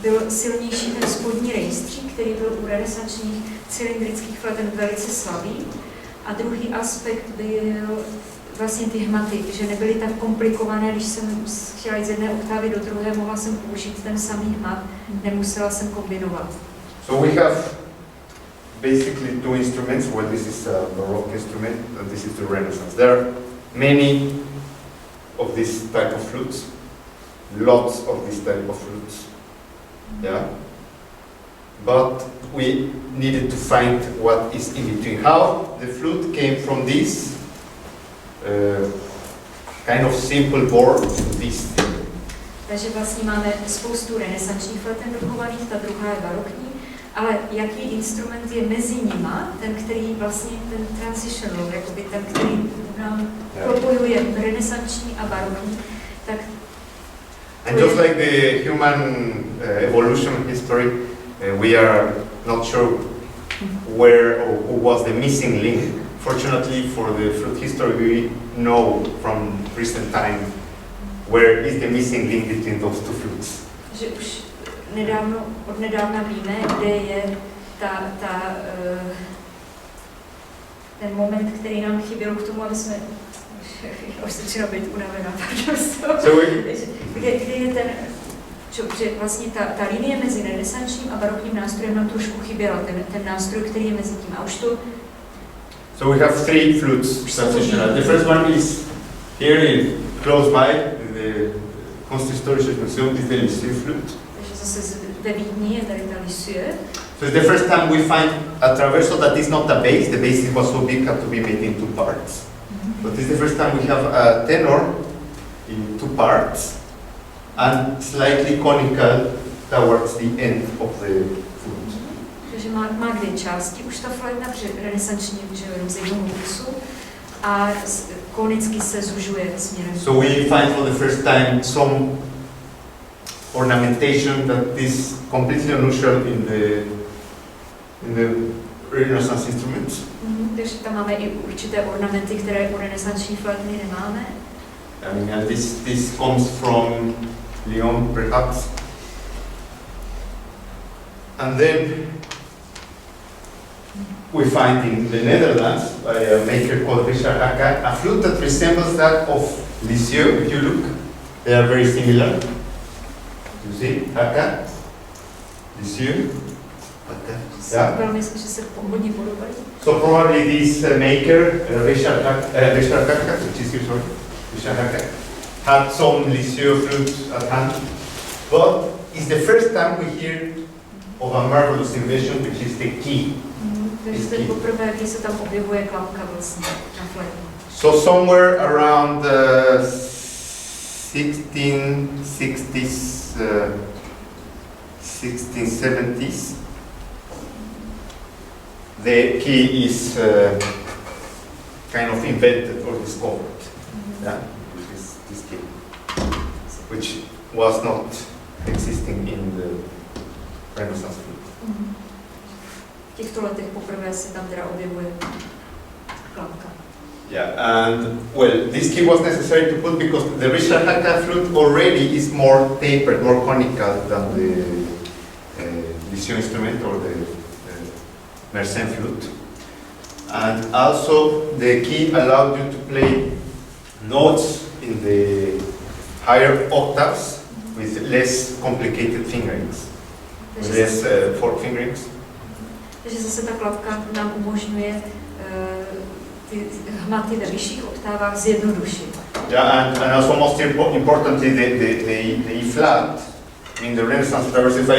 S2: byl silnější ten spodní rejstřík, který byl u renesančních cylindrických fléten velice slabý. A druhý aspekt byl vlastně ty hmaty, že nebyly tak komplikované, když jsem chtěla jít z jedné oktávy do druhé, mohla jsem použít ten samý hmat, nemusela jsem kombinovat.
S1: So we have basically two instruments. Well, this is a Baroque instrument, and this is the Renaissance. There are many of this type of flutes, lots of this type of flutes. Yeah. But we needed to find what is in between. How the flute came from this kind of simple board to this thing.
S2: Takže vlastně máme spoustu renesančních fléten dochovaných, ta druhá je barokní, Ale jaký instrument je mezi nima, ten, který vlastně, ten transitional, jakoby ten, který nám propojuje renesanční a barokní, tak...
S1: And just like the human evolution history, we are not sure where or who was the missing link. Fortunately for the flute history, we know from recent time where is the missing link between those two flutes.
S2: Že už od nedávna víme, kde je ten moment, který nám chyběl k tomu, aby jsme... Už se začíná být unavená, kde je ten... Že vlastně ta linie mezi renesančním a barokním nástrojem nám trošku chyběla, ten nástroj, který je mezi tím. A už to...
S1: So we have three flutes transitional. The first one is here close by, in the Kunsthistorisches Museum, is the Lycée flute.
S2: Takže zase ve Vídni je tady ta Lycée.
S1: So it's the first time we find a traverso that is not a bass. The bass was so big, had to be made in two parts. But it's the first time we have a tenor in two parts and slightly conical towards the end of the flute.
S2: Takže má dvě části, už ta flauta renesanční je jenom z jednoho kusu a konicky se zužuje směrem.
S1: So we find for the first time some ornamentation that is completely unusual in the Renaissance instruments.
S2: Takže tam máme i určité ornamenty, které u renesanční flautny nemáme.
S1: I mean, and this comes from Lyon, perhaps. And then we find in the Netherlands by a maker called Richard Radka a flute that resembles that of Lycée. If you look, they are very similar. You see, Radka, Lycée, Radka. Yeah. So probably this maker, Richard Radka, which is here, sorry, Richard Radka, had some Lycée flute at hand, but it's the first time we hear of a marvelous invention, which is the key. So somewhere around the 1660s, 1670s, the key is kind of invented or discovered. Yeah, this key, which was not existing in the Renaissance flute.
S2: V těchto letech poprvé se tam teda objevuje klapka.
S1: Yeah, and well, this key was necessary to put because the Richard Radka flute already is more tapered, more conical than the Lycée instrument or the Mersenne flute. And also the key allowed you to play notes in the higher octaves with less complicated fingerings, with less fourth fingerings.
S2: Takže zase ta klapka nám umožňuje ty hmaty ve vyšších oktávách zjednodušit.
S1: Yeah, and also most importantly, the E flat in the Renaissance traverse. If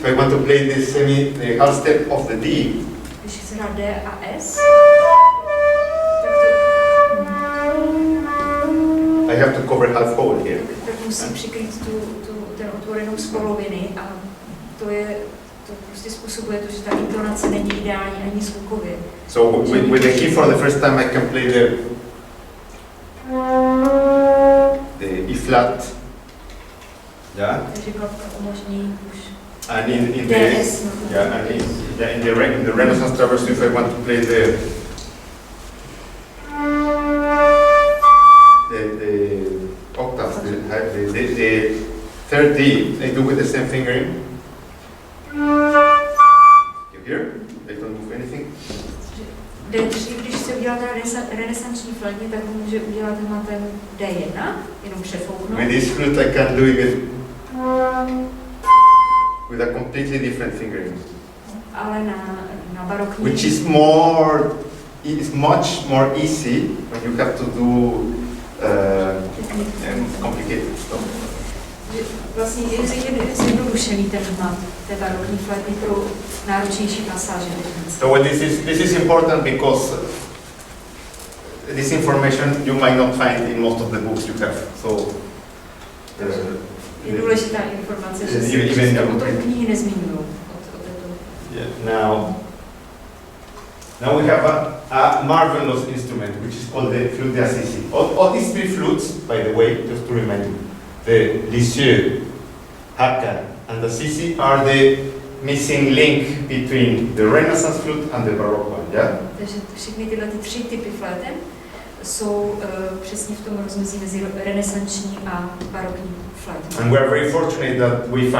S1: I want to play the half step of the D,
S2: když chci hrát D a S,
S1: I have to cover half hole here.
S2: Tak musím přikrýt ten otvor jenom z poloviny a to prostě způsobuje to, že ta intonace není ideální ani zvukově.
S1: So with the key for the first time I can play the E flat. Yeah.
S2: Takže klapka umožní už.
S1: And in the Renaissance traverse, if I want to play the octaves, the third D, I do with the same fingering. You hear? I don't move anything.
S2: D3, když se udělá ta renesanční flatně, tak může udělat na ten D1, jenom přefouknout.
S1: With this flute I can do it with a completely different fingering.
S2: Ale na barokní.
S1: Which is much more easy when you have to do complicated stuff.
S2: Vlastně je zjednodušený ten hmat té barokní flatny pro náročnější pasáže.
S1: So this is important because this information you might not find in most of the books you have. So
S2: Je důležitá informace, že se o tom knihy nezmiňují.
S1: Now we have a marvelous instrument, which is called the flute de Assisi. All these three flutes, by the way, just to remind you, the Lisieux, Haka, and the Assisi are the missing link between the Renaissance flute and the Baroque one, yeah?
S2: Takže všechny tyhle tři typy fléten jsou přesně v tom rozmezí mezi renesanční a barokní flétem.
S1: And we are very fortunate that we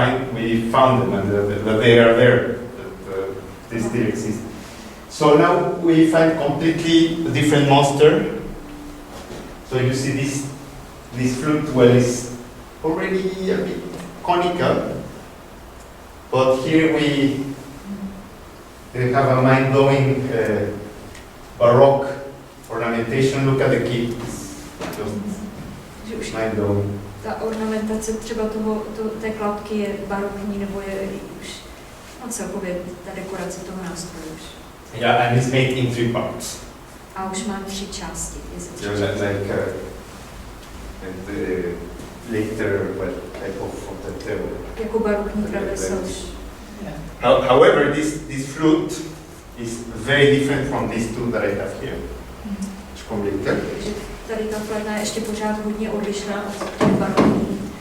S1: found them and that they are there, that they still exist. So now we find completely different monster. So you see this flute well is already a bit conical, but here we have a mind-blowing Baroque ornamentation. Look at the key, just mind-blowing.
S2: Ta ornamentace třeba té klapky je barokní, nebo je už celkově ta dekorace toho nástroje už.
S1: Yeah, and it's made in three parts.
S2: A už mám tři části.
S1: Like the Lektor, well, type of the table.
S2: Jako barokní klavesa už.
S1: However, this flute is very different from these two that I have here.
S2: Takže tady ta flétna je ještě pořád hodně odlišná od té barokní.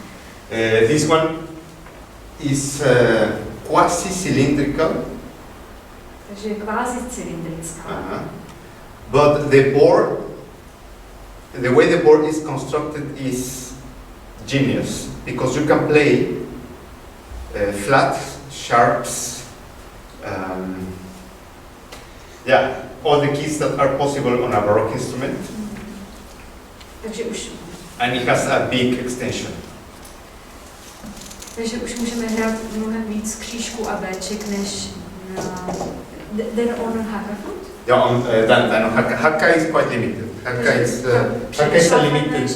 S1: This one is quasi-cylindrical.
S2: Takže je kvázi cylindrická.
S1: But the way the board is constructed is genius, because you can play flats, sharps, all the keys that are possible on a Baroque instrument.
S2: Takže už.
S1: And it has a big extension.
S2: Takže už můžeme hrát mnohem víc křížků a béček než than on Haka flute?
S1: Yeah, than on Haka. Haka is quite limited. Haka is a limited.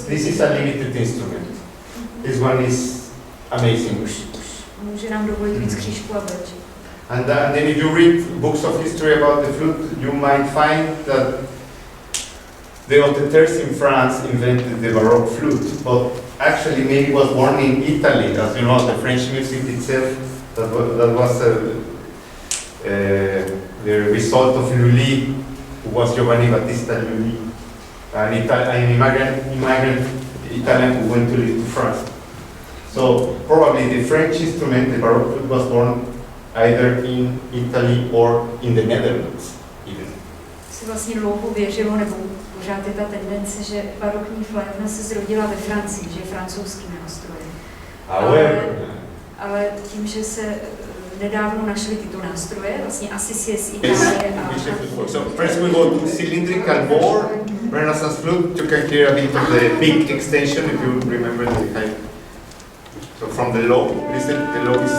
S1: This is a limited instrument. This one is amazing.
S2: Může nám dovolit víc křížků a béček.
S1: And then if you read books of history about the flute, you might find that the Auteters in France invented the Baroque flute, but actually maybe it was born in Italy. As you know, the French music itself, that was the result of Lully, who was Giovanni Battista Lully, an immigrant Italian who went to live to France. So probably the French instrument, the Baroque flute, was born either in Italy or in the Netherlands even.
S2: Se vlastně dlouho věřilo, nebo pořád je ta tendence, že barokní flétna se zrodila ve Francii, že je francouzský nástroj. Ale tím, že se nedávno našli tyto nástroje, vlastně Assisi je z Itálie a...
S1: So first we go to cylindrical bore, Renaissance flute. You can hear a bit of the big extension if you remember the height. So from the low, listen, the low is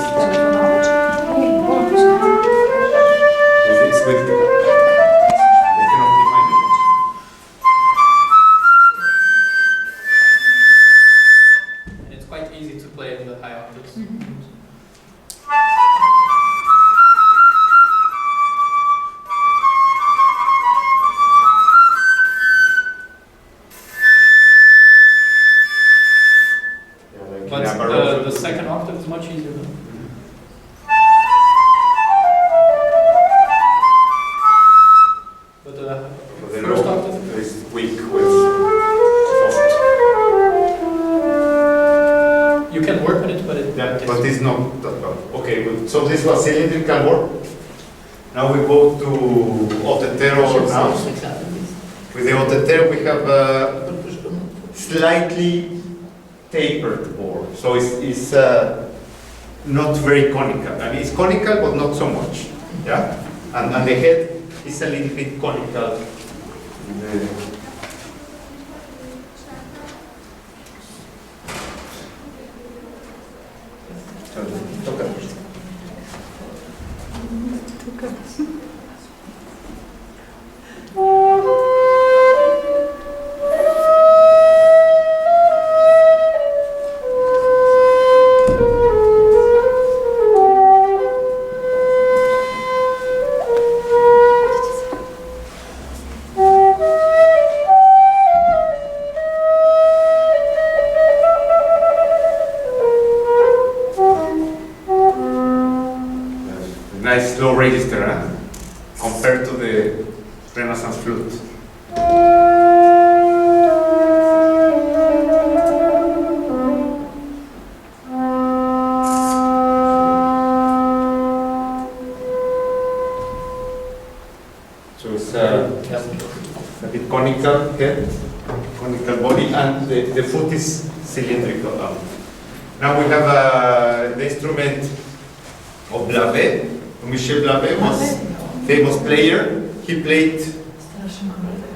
S1: with the
S3: it's quite easy to play in the high octaves. But the second octave is much easier though. But the first octave
S1: is weak.
S3: You can work on it, but
S1: but it's not that well. Okay, good. So this was cylindrical board. Now we go to Otetero now. With the Otetero we have a slightly tapered board. So it's not very conical. I mean, it's conical, but not so much. Yeah? And the head is a little bit conical. compared to the Renaissance flute. So it's a bit conical head, conical body, and the foot is cylindrical. Now we have the instrument of Blavet. Michel Blavet was famous player. He played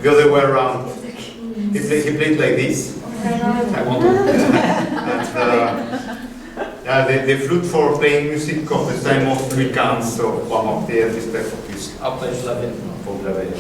S1: the other way around. He played like this. I want to. The flute for playing music of the time of Louis XV, so one of the earliest type of music.
S3: Après je l'avais.
S1: For Blavet.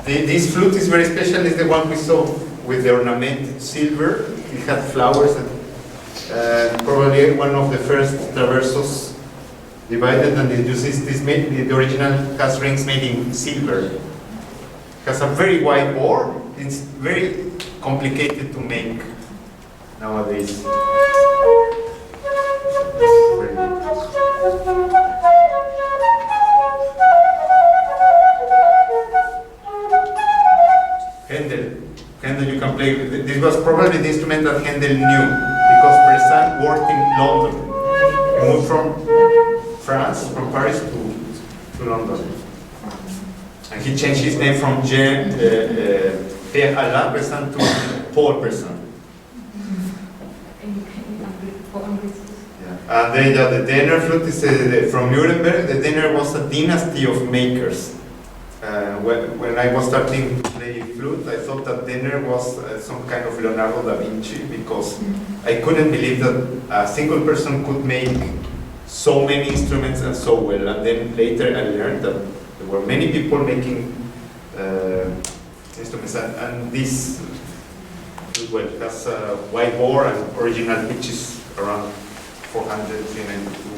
S1: This flute is very special. It's the one we saw with the ornamented silver. It had flowers, and probably one of the first traversos divided, and it uses this. The original has rings made in silver. It has a very wide bore. It's very complicated to make nowadays. Handel, you can play. This was probably the instrument that Handel knew because Bressan worked in London. He moved from France, from Paris to London. And he changed his name from Pierre Alain Bressan to Paul Bressan. And then the Denner flute is from Nuremberg. The Denner was a dynasty of makers. When I was starting to play flute, I thought that Denner was some kind of Leonardo da Vinci because I couldn't believe that a single person could make so many instruments and so well. And then later I learned that there were many people making instruments, and this well has a wide bore and original pitches around 400, 392.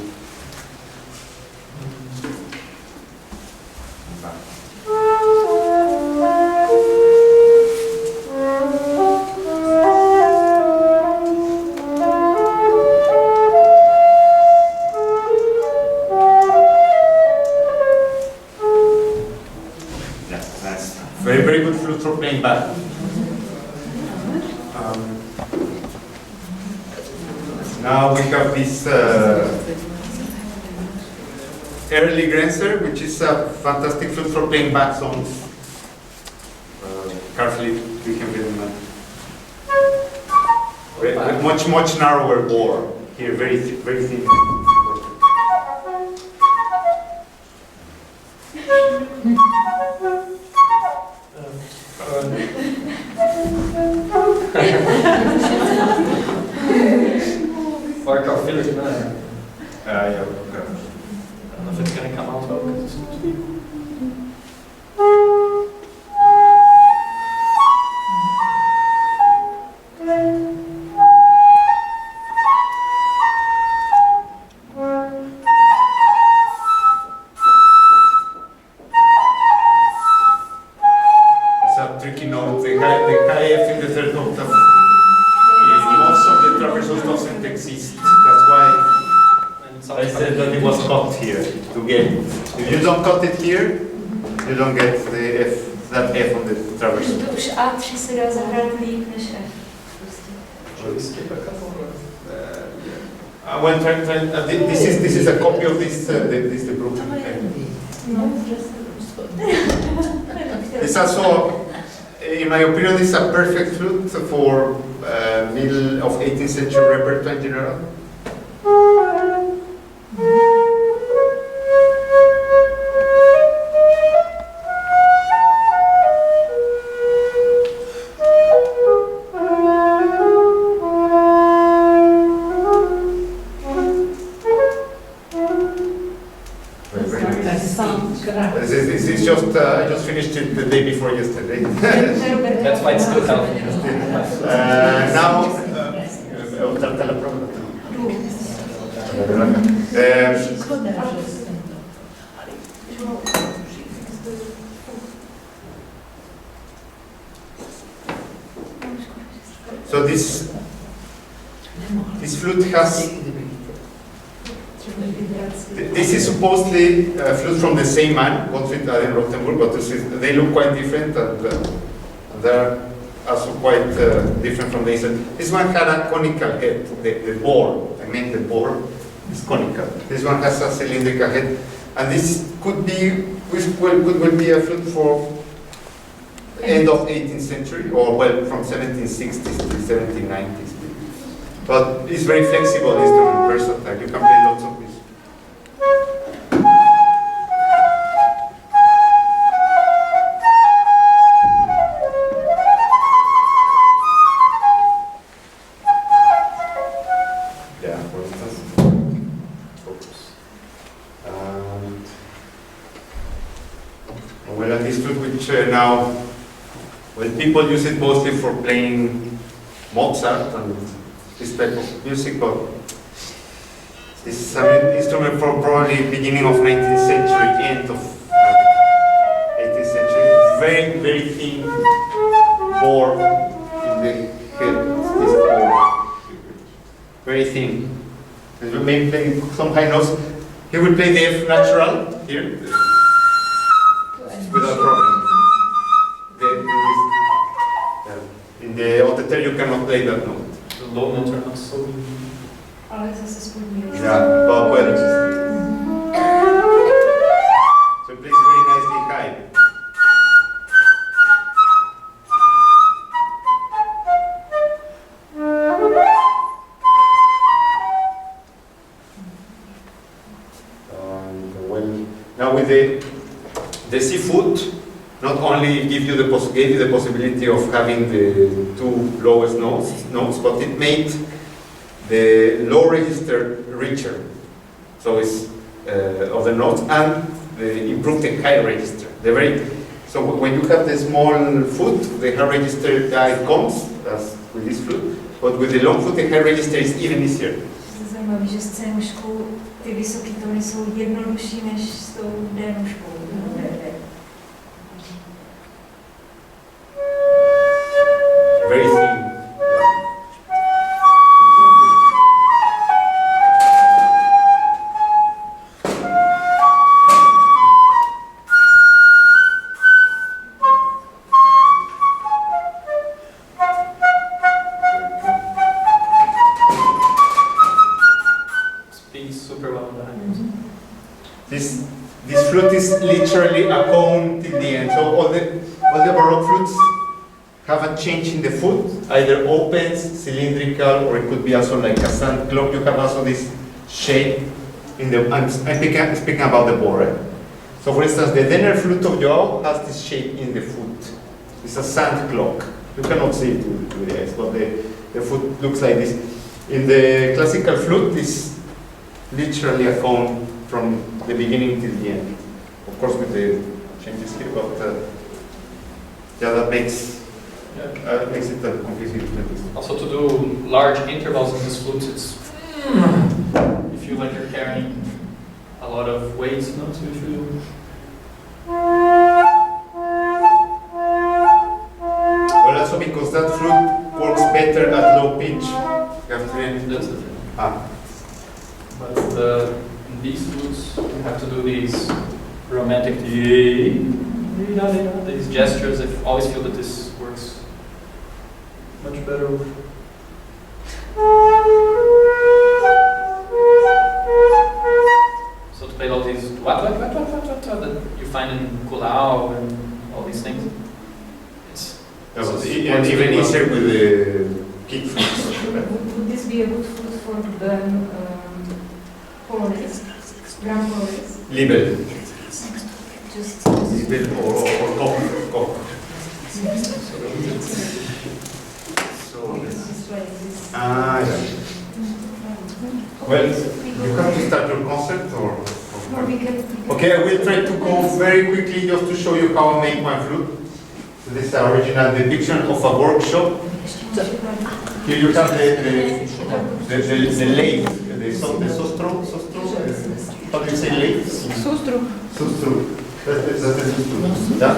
S1: Very good flute for playing back. Now we have this early Grenzer, which is a fantastic flute for playing back songs. Carefully, we can read them. Much narrower bore here, very thin.
S3: Waar kan Philips mee?
S1: Ja, okay.
S3: I don't know if it's going to come out well because it's not deep.
S1: It's a tricky note. The high F in the third octave. Most of the traversos doesn't exist. That's why I said that it was cut here to get. If you don't cut it here, you don't get the F, that F on the traverso.
S2: To už A3 se dá zahrát líp než F.
S1: This is a copy of this the book. It's also, in my opinion, this is a perfect flute for middle of 18th century repertoire in general.
S4: This
S1: is just, I just finished it the day before yesterday.
S3: That's why it's still healthy.
S1: Now, so this flute has, this is supposedly a flute from the same man, Gottfried in Rothenburg, but they look quite different, and they're also quite different from the inside. This one had a conical head, the bore, I mean the bore is conical. This one has a cylindrical head, and this could be, could be a flute for end of 18th century, or well, from 1760s to 1790s. But it's very flexible instrument, versatile. You can play lots of this. Yeah, for instance. Oops. Well, and this flute, which now, well, people use it mostly for playing Mozart and this type of music, but this is an instrument from probably beginning of 19th century, end of 18th century. Very, very thin bore in the head. This bore. Very thin. And we may play some high notes. He will play the F natural here without problem. In the Oteter you cannot play that note.
S3: Low notes are not so.
S1: Yeah, but well. So it plays very nicely high. Well, now with the seafood, not only gave you the possibility of having the two lowest notes, but it made the low register richer. So it's of the notes, and improved the high register. So when you have the small foot, the high register comes as with this flute, but with the long foot, the high register is even easier.
S2: Zajímavé, že s C-nožkou ty vysoké tóny jsou jednodušší než s tou D-nožkou.
S1: Very thin.
S3: Speaks super well behind.
S1: This flute is literally a cone till the end. So all the Baroque flutes have a change in the foot, either open, cylindrical, or it could be also like a sand clock. You have also this shape in the. I'm speaking about the bore. Right? So, for instance, the Denner flute of Joao has this shape in the foot. It's a sand clock. You cannot see it with the eyes, but the foot looks like this. In the classical flute, it's literally a cone from the beginning till the end. Of course, with the changes here, but yeah, that makes it a completely different.
S3: Also, to do large intervals in this flute, it's you feel like you're carrying a lot of weight, you know, to do.
S1: Well, also because that flute works better at low pitch. You have to.
S3: That's the thing. But in these flutes, you have to do these romantic these gestures. I always feel that this works much better. So to play all these that you find in Kulao and all these things, it's
S1: And even easier with the kick
S2: be a good food for the Polonaise, Grand Polonaise?
S1: Libel.
S2: Just
S1: Libel or cock. So, yeah. Well, you have to start your concert or?
S2: No, we can.
S1: Okay, I will try to go very quickly just to show you how I make my flute. So this is the original depiction of a workshop. Here you have the lathe, the sostro, how do you say lathe? Sustru. That's the sustru. Yeah?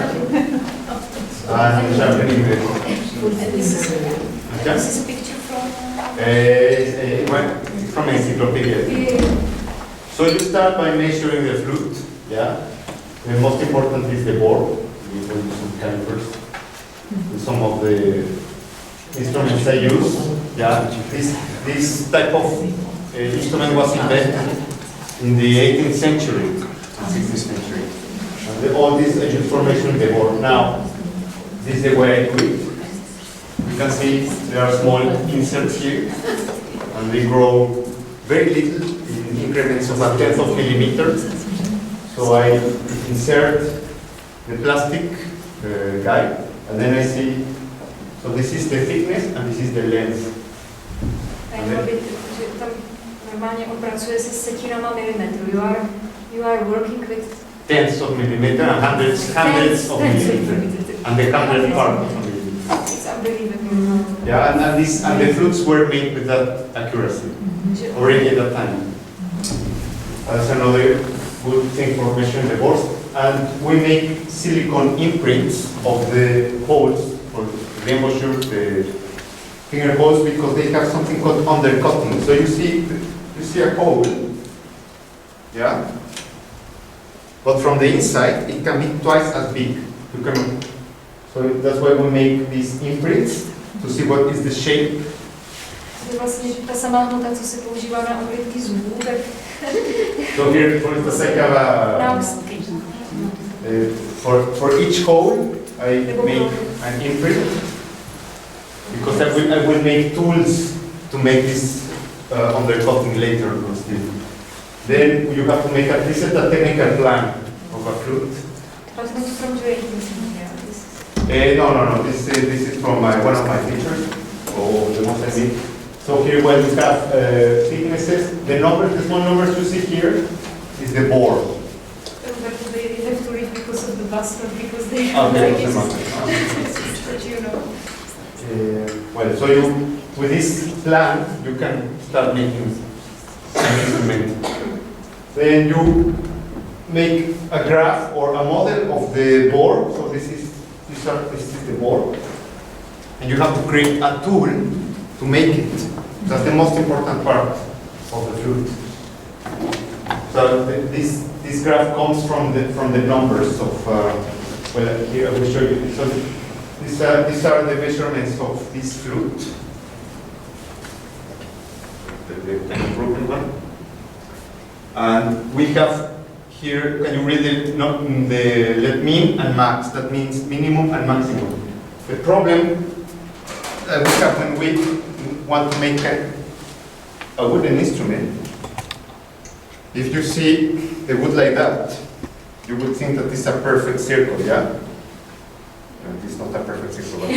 S1: And sharpening the...
S2: This is a picture from?
S1: From encyclopedia. So you start by measuring the flute, yeah? The most important is the bore. We will do some calipers. Some of the instruments I use, yeah? This type of instrument was invented in the 18th century and 16th century. And all this I use for measuring the bore. Now, this is the way I do it. You can see there are small inserts here, and they grow very little in increments of a tenth of a millimeter. So I insert the plastic guide, and then I see, so this is the thickness and this is the length.
S2: Normálně on pracuje se setinama milimetrů. You are working with
S1: tenths of millimeter and hundreds of millimeter, and the 100th part of a millimeter.
S2: It's unbelievable.
S1: Yeah, and the flutes were made with that accuracy already at that time. That's another good thing for measuring the bores. And we make silicone imprints of the holes for the embouchure, the finger holes, because they have something called undercutting. So you see a hole, yeah? But from the inside, it can be twice as big. So that's why we make these imprints to see what is the shape.
S2: Vlastně ta samá hmota, co se používá na obrybky zubů, tak...
S1: So here, for instance, I have for each hole, I make an imprint, because I will make tools to make this undercutting later. Then you have to make at least a technical plan of a flute.
S2: But not from your agency,
S1: No. This is from one of my teachers, or the most I mean. So here, when you have thicknesses, the small numbers you see here is the bore.
S2: Roberto, they have to read because of the bus, not because they but you know.
S1: Well, so with this plan, you can start making an instrument. Then you make a graph or a model of the bore. So this is the bore, and you have to create a tool to make it. That's the most important part of the flute. So this graph comes from the numbers of. Well, here I will show you. So these are the measurements of this flute. The kind of broken one. And we have here. Can you read the min and max? That means minimum and maximum. The problem we have when we want to make a wooden instrument, if you see the wood like that, you would think that this is a perfect circle, yeah? It's not a perfect circle.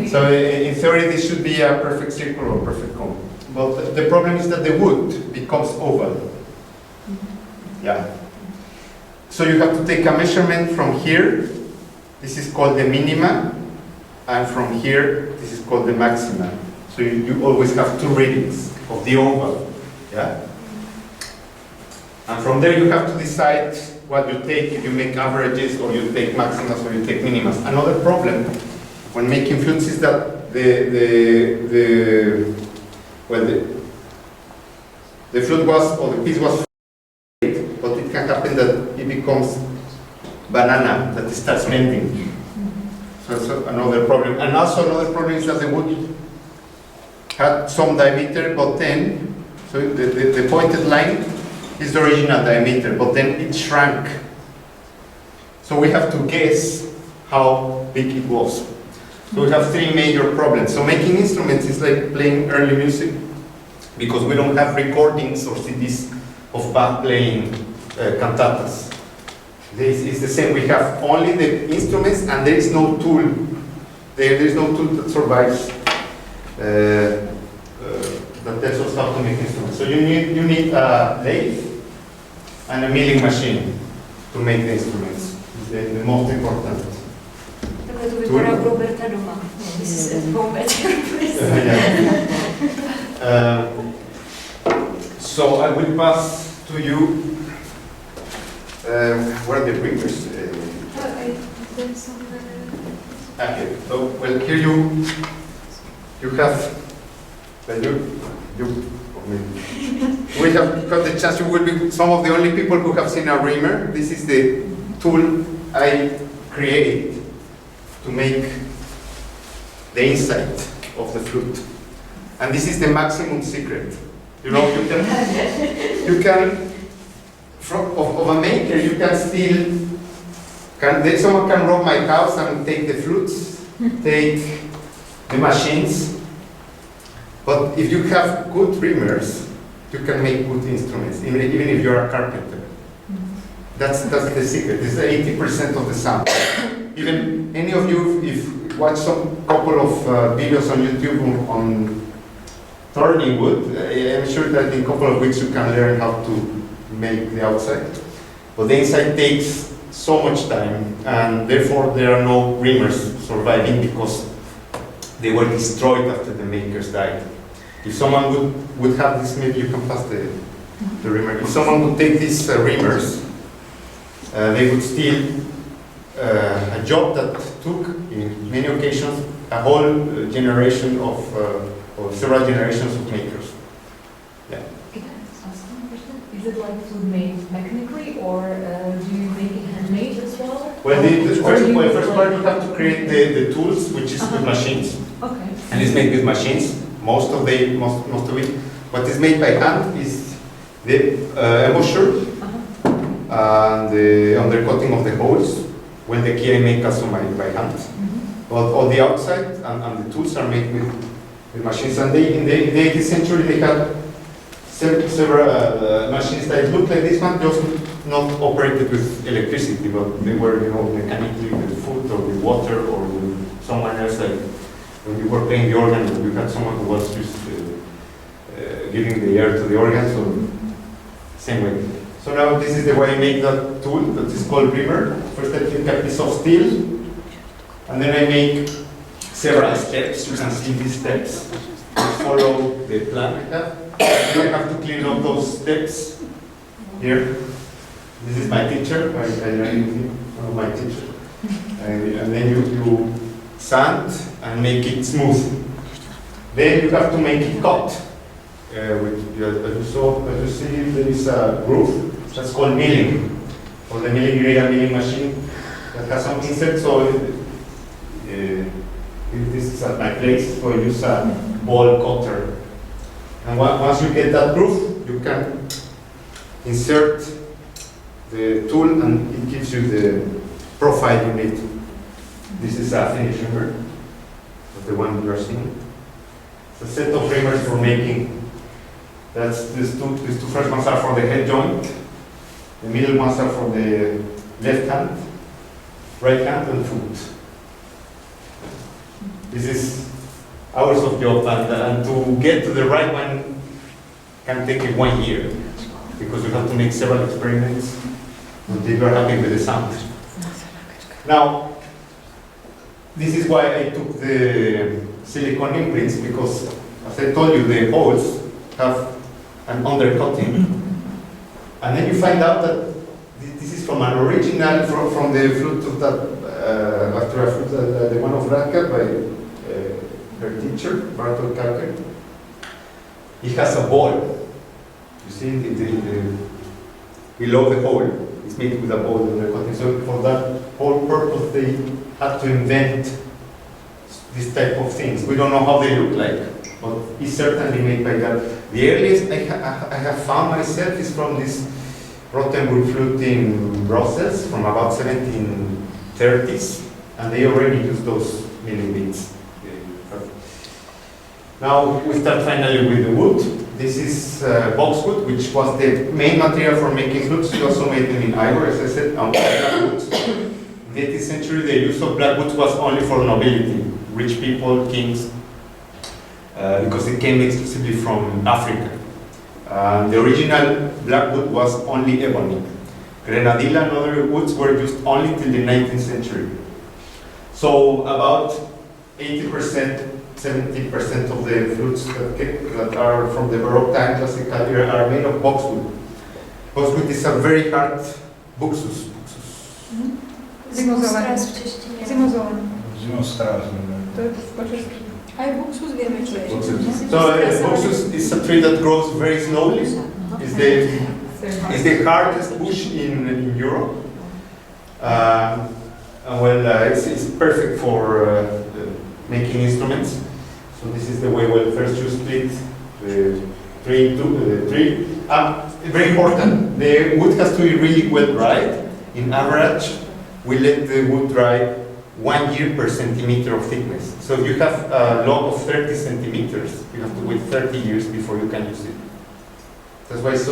S1: So in theory, this should be a perfect circle or perfect cone. But the problem is that the wood becomes oval. Yeah. So you have to take a measurement from here. This is called the minima. And from here, this is called the maxima. So you always have two readings of the oval, yeah? And from there you have to decide what you take, if you make averages or you take maximas or you take minimas. Another problem when making flutes is that the flute was, or the piece was flat, but it can happen that it becomes banana, that it starts melting. So that's another problem. And also another problem is that the wood had some diameter, but then, so the pointed line is the original diameter, but then it shrank. So we have to guess how big it was. So we have three major problems. So making instruments is like playing early music, because we don't have recordings or CDs of Bach playing cantatas. This is the same. We have only the instruments, and there is no tool. There is no tool that survives that tells us how to make instruments. So you need a lathe and a milling machine to make the instruments. The most important.
S2: Takhle to vypadá u Roberta doma. This is at home at your place.
S1: So I will pass to you. Where are the printers? Okay. So well, here you have. We have got the chance. You will be some of the only people who have seen a reamer. This is the tool I create to make the inside of the flute, and this is the maximum secret. You know, you can of a maker, you can steal. Someone can rob my house and take the flutes, take the machines. But if you have good reamers, you can make good instruments, even if you're a carpenter. That's the secret. It's 80% of the sound. Even any of you, if you watch some couple of videos on YouTube on turning wood, I'm sure that in a couple of weeks you can learn how to make the outside. But the inside takes so much time, and therefore there are no reamers surviving because they were destroyed after the makers died. If someone would have this, maybe you can pass the reamer. If someone would take these reamers, they would steal a job that took, in many occasions, a whole generation of, or several generations of makers. Yeah.
S4: Can I ask one question? Is it like food made mechanically, or do you make it handmade as well?
S1: Well, the first part you have to create the tools, which is with machines.
S4: Okay.
S1: And it's made with machines. Most of it. What is made by hand is the embouchure and the undercutting of the holes when the quieren make customized by hand. But all the outside and the tools are made with machines. And in the 18th century they had several machines that looked like this one, just not operated with electricity, but they were, mechanically with food or with water or with someone else. Like when you were playing the organ, you had someone who was just giving the air to the organ, so same way. So now this is the way I make that tool that is called reamer. First I take a piece of steel, and then I make several steps. You can see these steps. Follow the plan I have. Then I have to clean up those steps here. This is my teacher. I learned with him, one of my teachers. And then you sand and make it smooth. Then you have to make it cut. As you see, there is a groove that's called milling. For the milling, you need a milling machine that has some inserts. So this is at my place, so I use a ball cutter. And once you get that groove, you can insert the tool and it gives you the profile you need. This is a finished reamer, the one you are seeing. It's a set of reamers for making. These two first ones are for the head joint. The middle ones are for the left hand, right hand, and foot. This is hours of job, and to get to the right one can take 1 year, because you have to make several experiments until you are happy with the sound. Now, this is why I took the silicone imprints, because as I told you, the holes have an undercutting. And then you find out that this is from an original, from the flute of that, after a flute, the one of Radka by her teacher, Bartol. It has a ball. You see, below the hole, it's made with a ball undercutting. So for that whole purpose, they had to invent this type of things. We don't know how they look like, but it's certainly made by that. The earliest I have found myself is from this Rothenburg flute in Brussels from about 1730s, and they already used those milling bits. Now we start finally with the wood. This is boxwood, which was the main material for making flutes. We also made them in ivory, as I said, black wood. In the 18th century, the use of black wood was only for nobility, rich people, kings, because it came exclusively from Africa. The original black wood was only ebony. Grenadilla and other woods were used only till the 19th century. So about 80%, 70% of the flutes that are from the Baroque time, classical era, are made of boxwood. Boxwood is a very hard buxus.
S2: Zimostráz v češtině.
S5: Zimostráz.
S4: To je po česky.
S2: A je buxus víme, co je.
S1: So buxus is a tree that grows very slowly. It's the hardest bush in Europe. It's perfect for making instruments. So this is the way. Well, first you split the tree into the tree. Very important. The wood has to be really well dried. In average, we let the wood dry 1 year per centimeter of thickness. So if you have a log of 30 centimeters, you have to wait 30 years before you can use it. That's why it's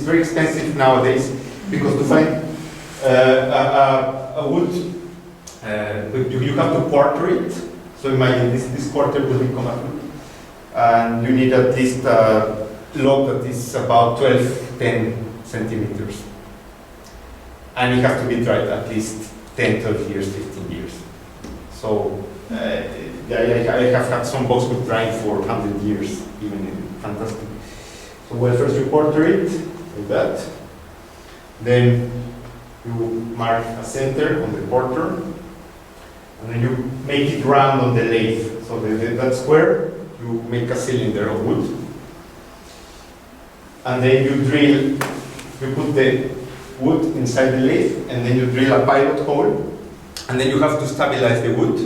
S1: very expensive nowadays, because to find a wood, you have to quarter it. So imagine this quarter will become a flute. And you need at least a log that is about 10 centimeters. And it has to be dried at least 10, 12 years, 15 years. So I have had some boxwood drying for 100 years, even fantastic. So well, first you quarter it, like that. Then you mark a center on the quarter. And then you make it round on the lathe. So that square, you make a cylinder of wood. And then you put the wood inside the lathe, and then you drill a pilot hole. And then you have to stabilize the wood.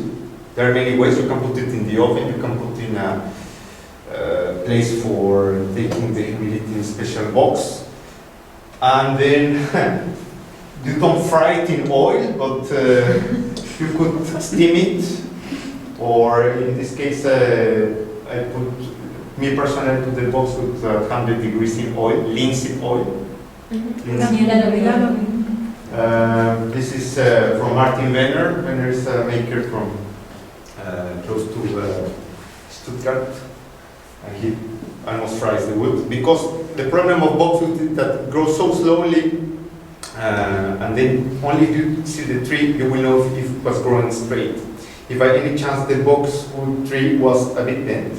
S1: There are many ways. You can put it in the oven, you can put in a place for taking the humidity in a special box. And then you don't fry it in oil, but you could steam it, or in this case, I put me personally to the box with 100 degrees in oil, linseed oil. This is from Martin Werner. Werner is a maker from close to Stuttgart, and he almost fries the wood, because the problem of boxwood is that it grows so slowly. And then only if you see the tree, you will know if it was growing straight. If by any chance the boxwood tree was a bit bent,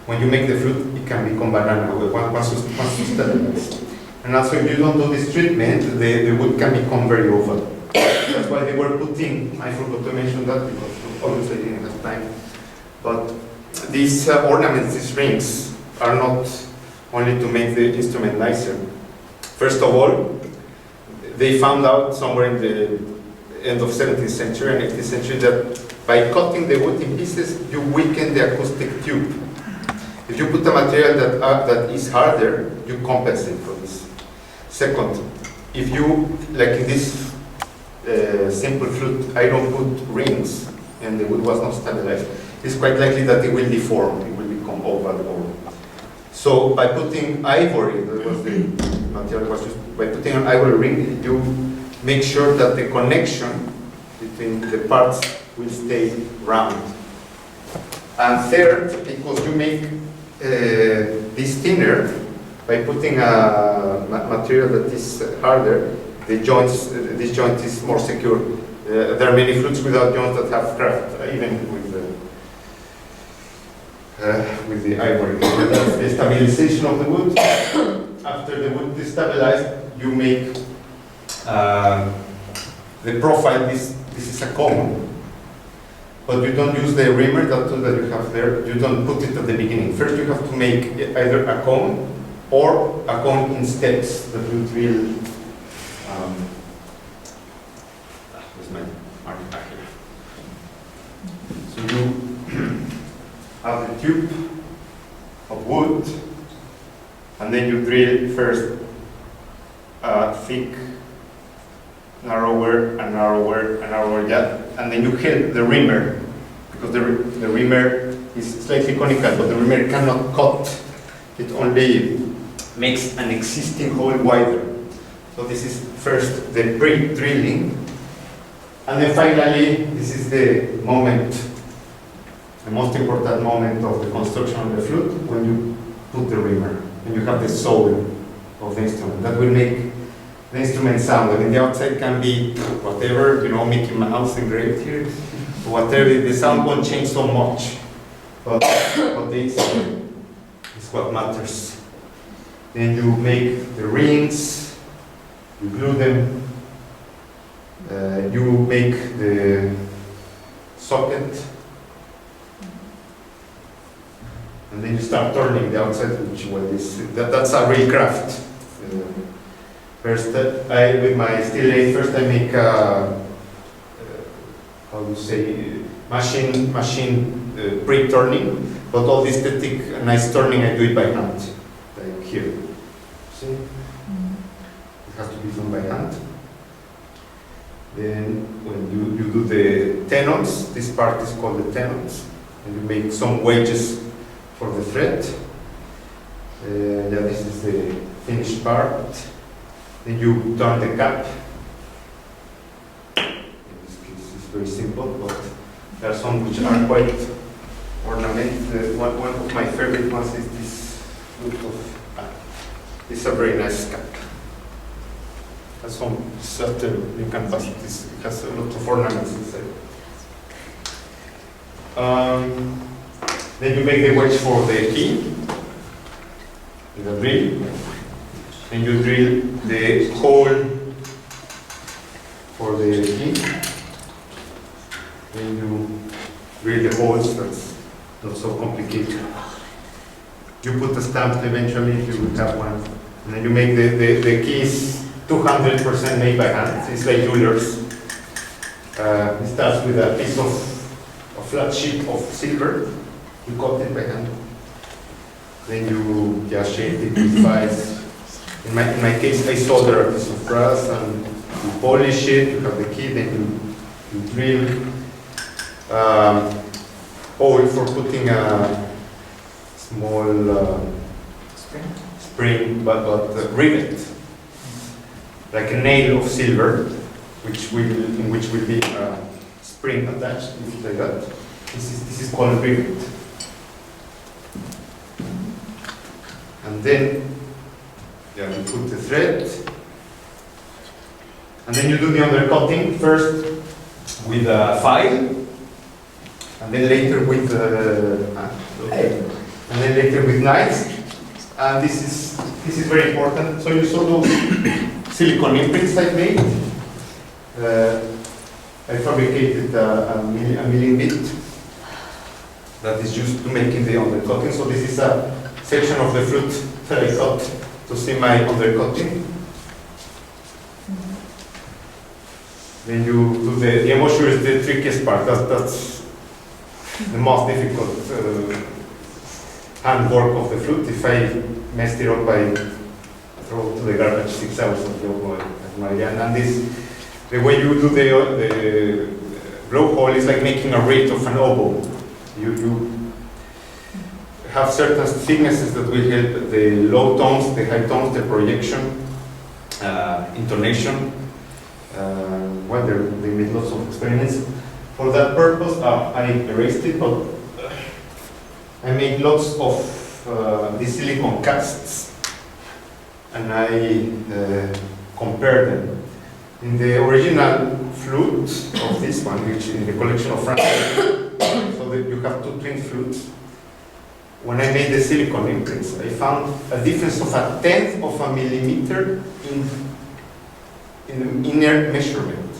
S1: when you make the fruit, it can become banana once you stabilize. And also, if you don't do this treatment, the wood can become very oval. That's why they were putting, I forgot to mention that because obviously I didn't have time, but these ornaments, these rings, are not only to make the instrument nicer. First of all, they found out somewhere in the end of 17th century and 18th century that by cutting the wood in pieces, you weaken the acoustic tube. If you put a material that is harder, you compensate for this. Second, if you, like in this simple flute, I don't put rings and the wood was not stabilized, it's quite likely that it will deform, it will become oval. So by putting ivory, that was the material was used, by putting an ivory ring, you make sure that the connection between the parts will stay round. And third, because you make this thinner, by putting a material that is harder, this joint is more secure. There are many flutes without joints that have craft, even with the ivory. That's the stabilization of the wood. After the wood is stabilized, you make the profile. This is a cone, but you don't use the rimmer that you have there. You don't put it at the beginning. First, you have to make either a cone or a cone in steps that you drill. Where's my marker here? So you have the tube of wood, and then you drill first thick, narrower, and narrower, and narrower, yeah, and then you hit the rimmer. because the rimmer is slightly conical, but the rimmer cannot cut. It only makes an existing hole wider. So this is first the pre-drilling, and then finally this is the moment, the most important moment of the construction of the flute, when you put the rimmer and you have the soul of the instrument. That will make the instrument sound. I mean, the outside can be whatever, you know, Mickey Mouse engraved here, whatever. The sound won't change so much, but the instrument is what matters. Then you make the rings, you glue them, you make the socket, and then you start turning the outside, which that's a real craft. First, with my steel lathe, first I make how do you say, machine pre-turning, but all the aesthetic nice turning I do it by hand, like here. See, it has to be done by hand. Then when you do the tenons, this part is called the tenons, and you make some wedges for the thread. Yeah, this is the finished part. Then you turn the cap. In this case, it's very simple, but there are some which are quite ornamented. One of my favorite ones is this look of. This is a very nice cap. Has some subtle, you can pass it. It has a lot of ornaments inside. Then you make the wedge for the key with a drill. Then you drill the hole for the key. Then you drill the holes, that's not so complicated. You put a stamp eventually, you will have one. And then you make the keys 200% made by hand. It's like jewelers. It starts with a piece of a flat sheet of silver. You cut it by hand. Then you just shape it with files. In my case, I solder a piece of brass and you polish it. You have the key. Then you drill hole for putting a small spring, but rivet, like a nail of silver, in which will be a spring attached, like that. This is called rivet. And then you put the thread, and then you do the undercutting first with a file, and then later with knives. And this is very important. So you saw those silicone imprints I made. I fabricated a milling bit that is used to making the undercutting. So this is a section of the flute that I cut to see my undercutting. Then you do the embouchure is the trickiest part. That's the most difficult handwork of the flute. If I messed it up, I throw to the garbage 6 hours of job. And the way you do the blowhole is like making a wreath of an oboe. You have certain thicknesses that will help the low tones, the high tones, the projection, intonation. Well, they made lots of experiments. For that purpose, I erased it, but I made lots of these silicone casts, and I compared them. In the original flute of this one, which in the collection of France, so that you have two twin flutes. When I made the silicone imprints, I found a difference of 1/10 of a millimeter in the inner measurement,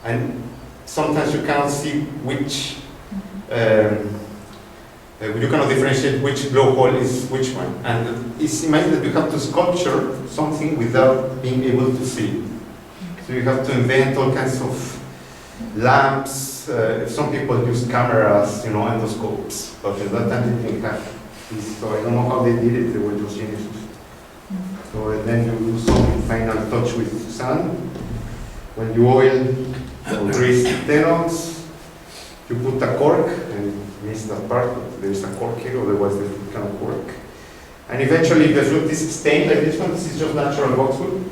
S1: and sometimes you cannot see which. You cannot differentiate which blowhole is which one, and it's imagine that you have to sculpture something without being able to see. So you have to invent all kinds of lamps. Some people use cameras, endoscopes, but at that time they didn't have this. So I don't know how they did it. They were just geniuses. So then you do some final touch with sand. When you oil or grease the tenons, you put a cork, and miss that part, but there is a cork here, otherwise the flute cannot work. And eventually, if the flute is stained like this one, this is just natural boxwood.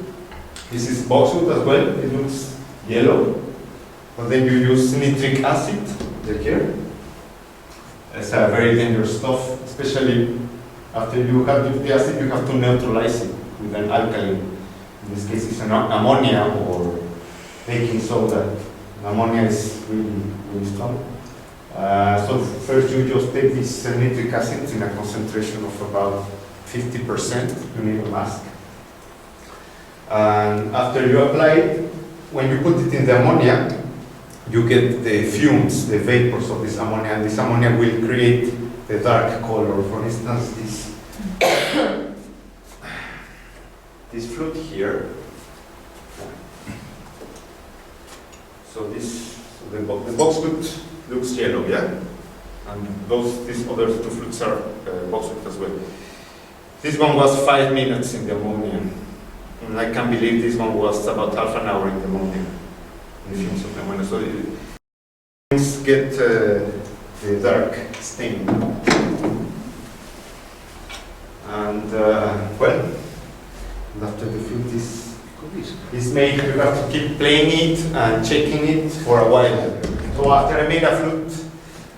S1: This is boxwood as well, it looks yellow. But then you use nitric acid, like here. It's a very dangerous stuff, especially after you have the acid, you have to neutralize it with an alkaline. In this case, it's an ammonia or baking soda. Ammonia is really, really strong. So first you just take this nitric acid in a concentration of about 50%, you need a mask. And after you apply it, when you put it in the ammonia, you get the fumes, the vapors of this ammonia, and this ammonia will create the dark color. For instance, this flute here. So the boxwood looks yellow, yeah? And these other two flutes are boxwood as well. This one was 5 minutes in the ammonia. And I can't believe this one was about half an hour in the ammonia. The fumes of the ammonia. So things get the dark stain. And well, after the flute is made, you have to keep playing it and checking it for a while. So after I made a flute,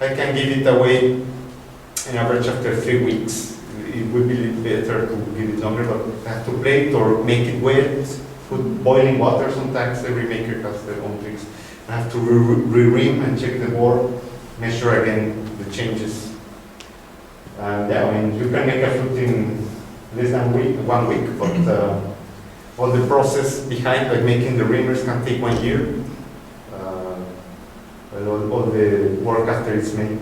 S1: I can give it away in average after 3 weeks. It would be better to give it longer, but I have to play it or make it wet, put boiling water sometimes. Every maker has their own tricks. I have to re-rim and check the board, measure again the changes. And yeah, I mean, you can make a flute in less than 1 week, but all the process behind, like making the rimmers, can take 1 year. All the work after it's made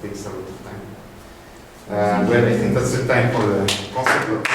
S1: takes a lot of time. Well, I think that's the time for the concert.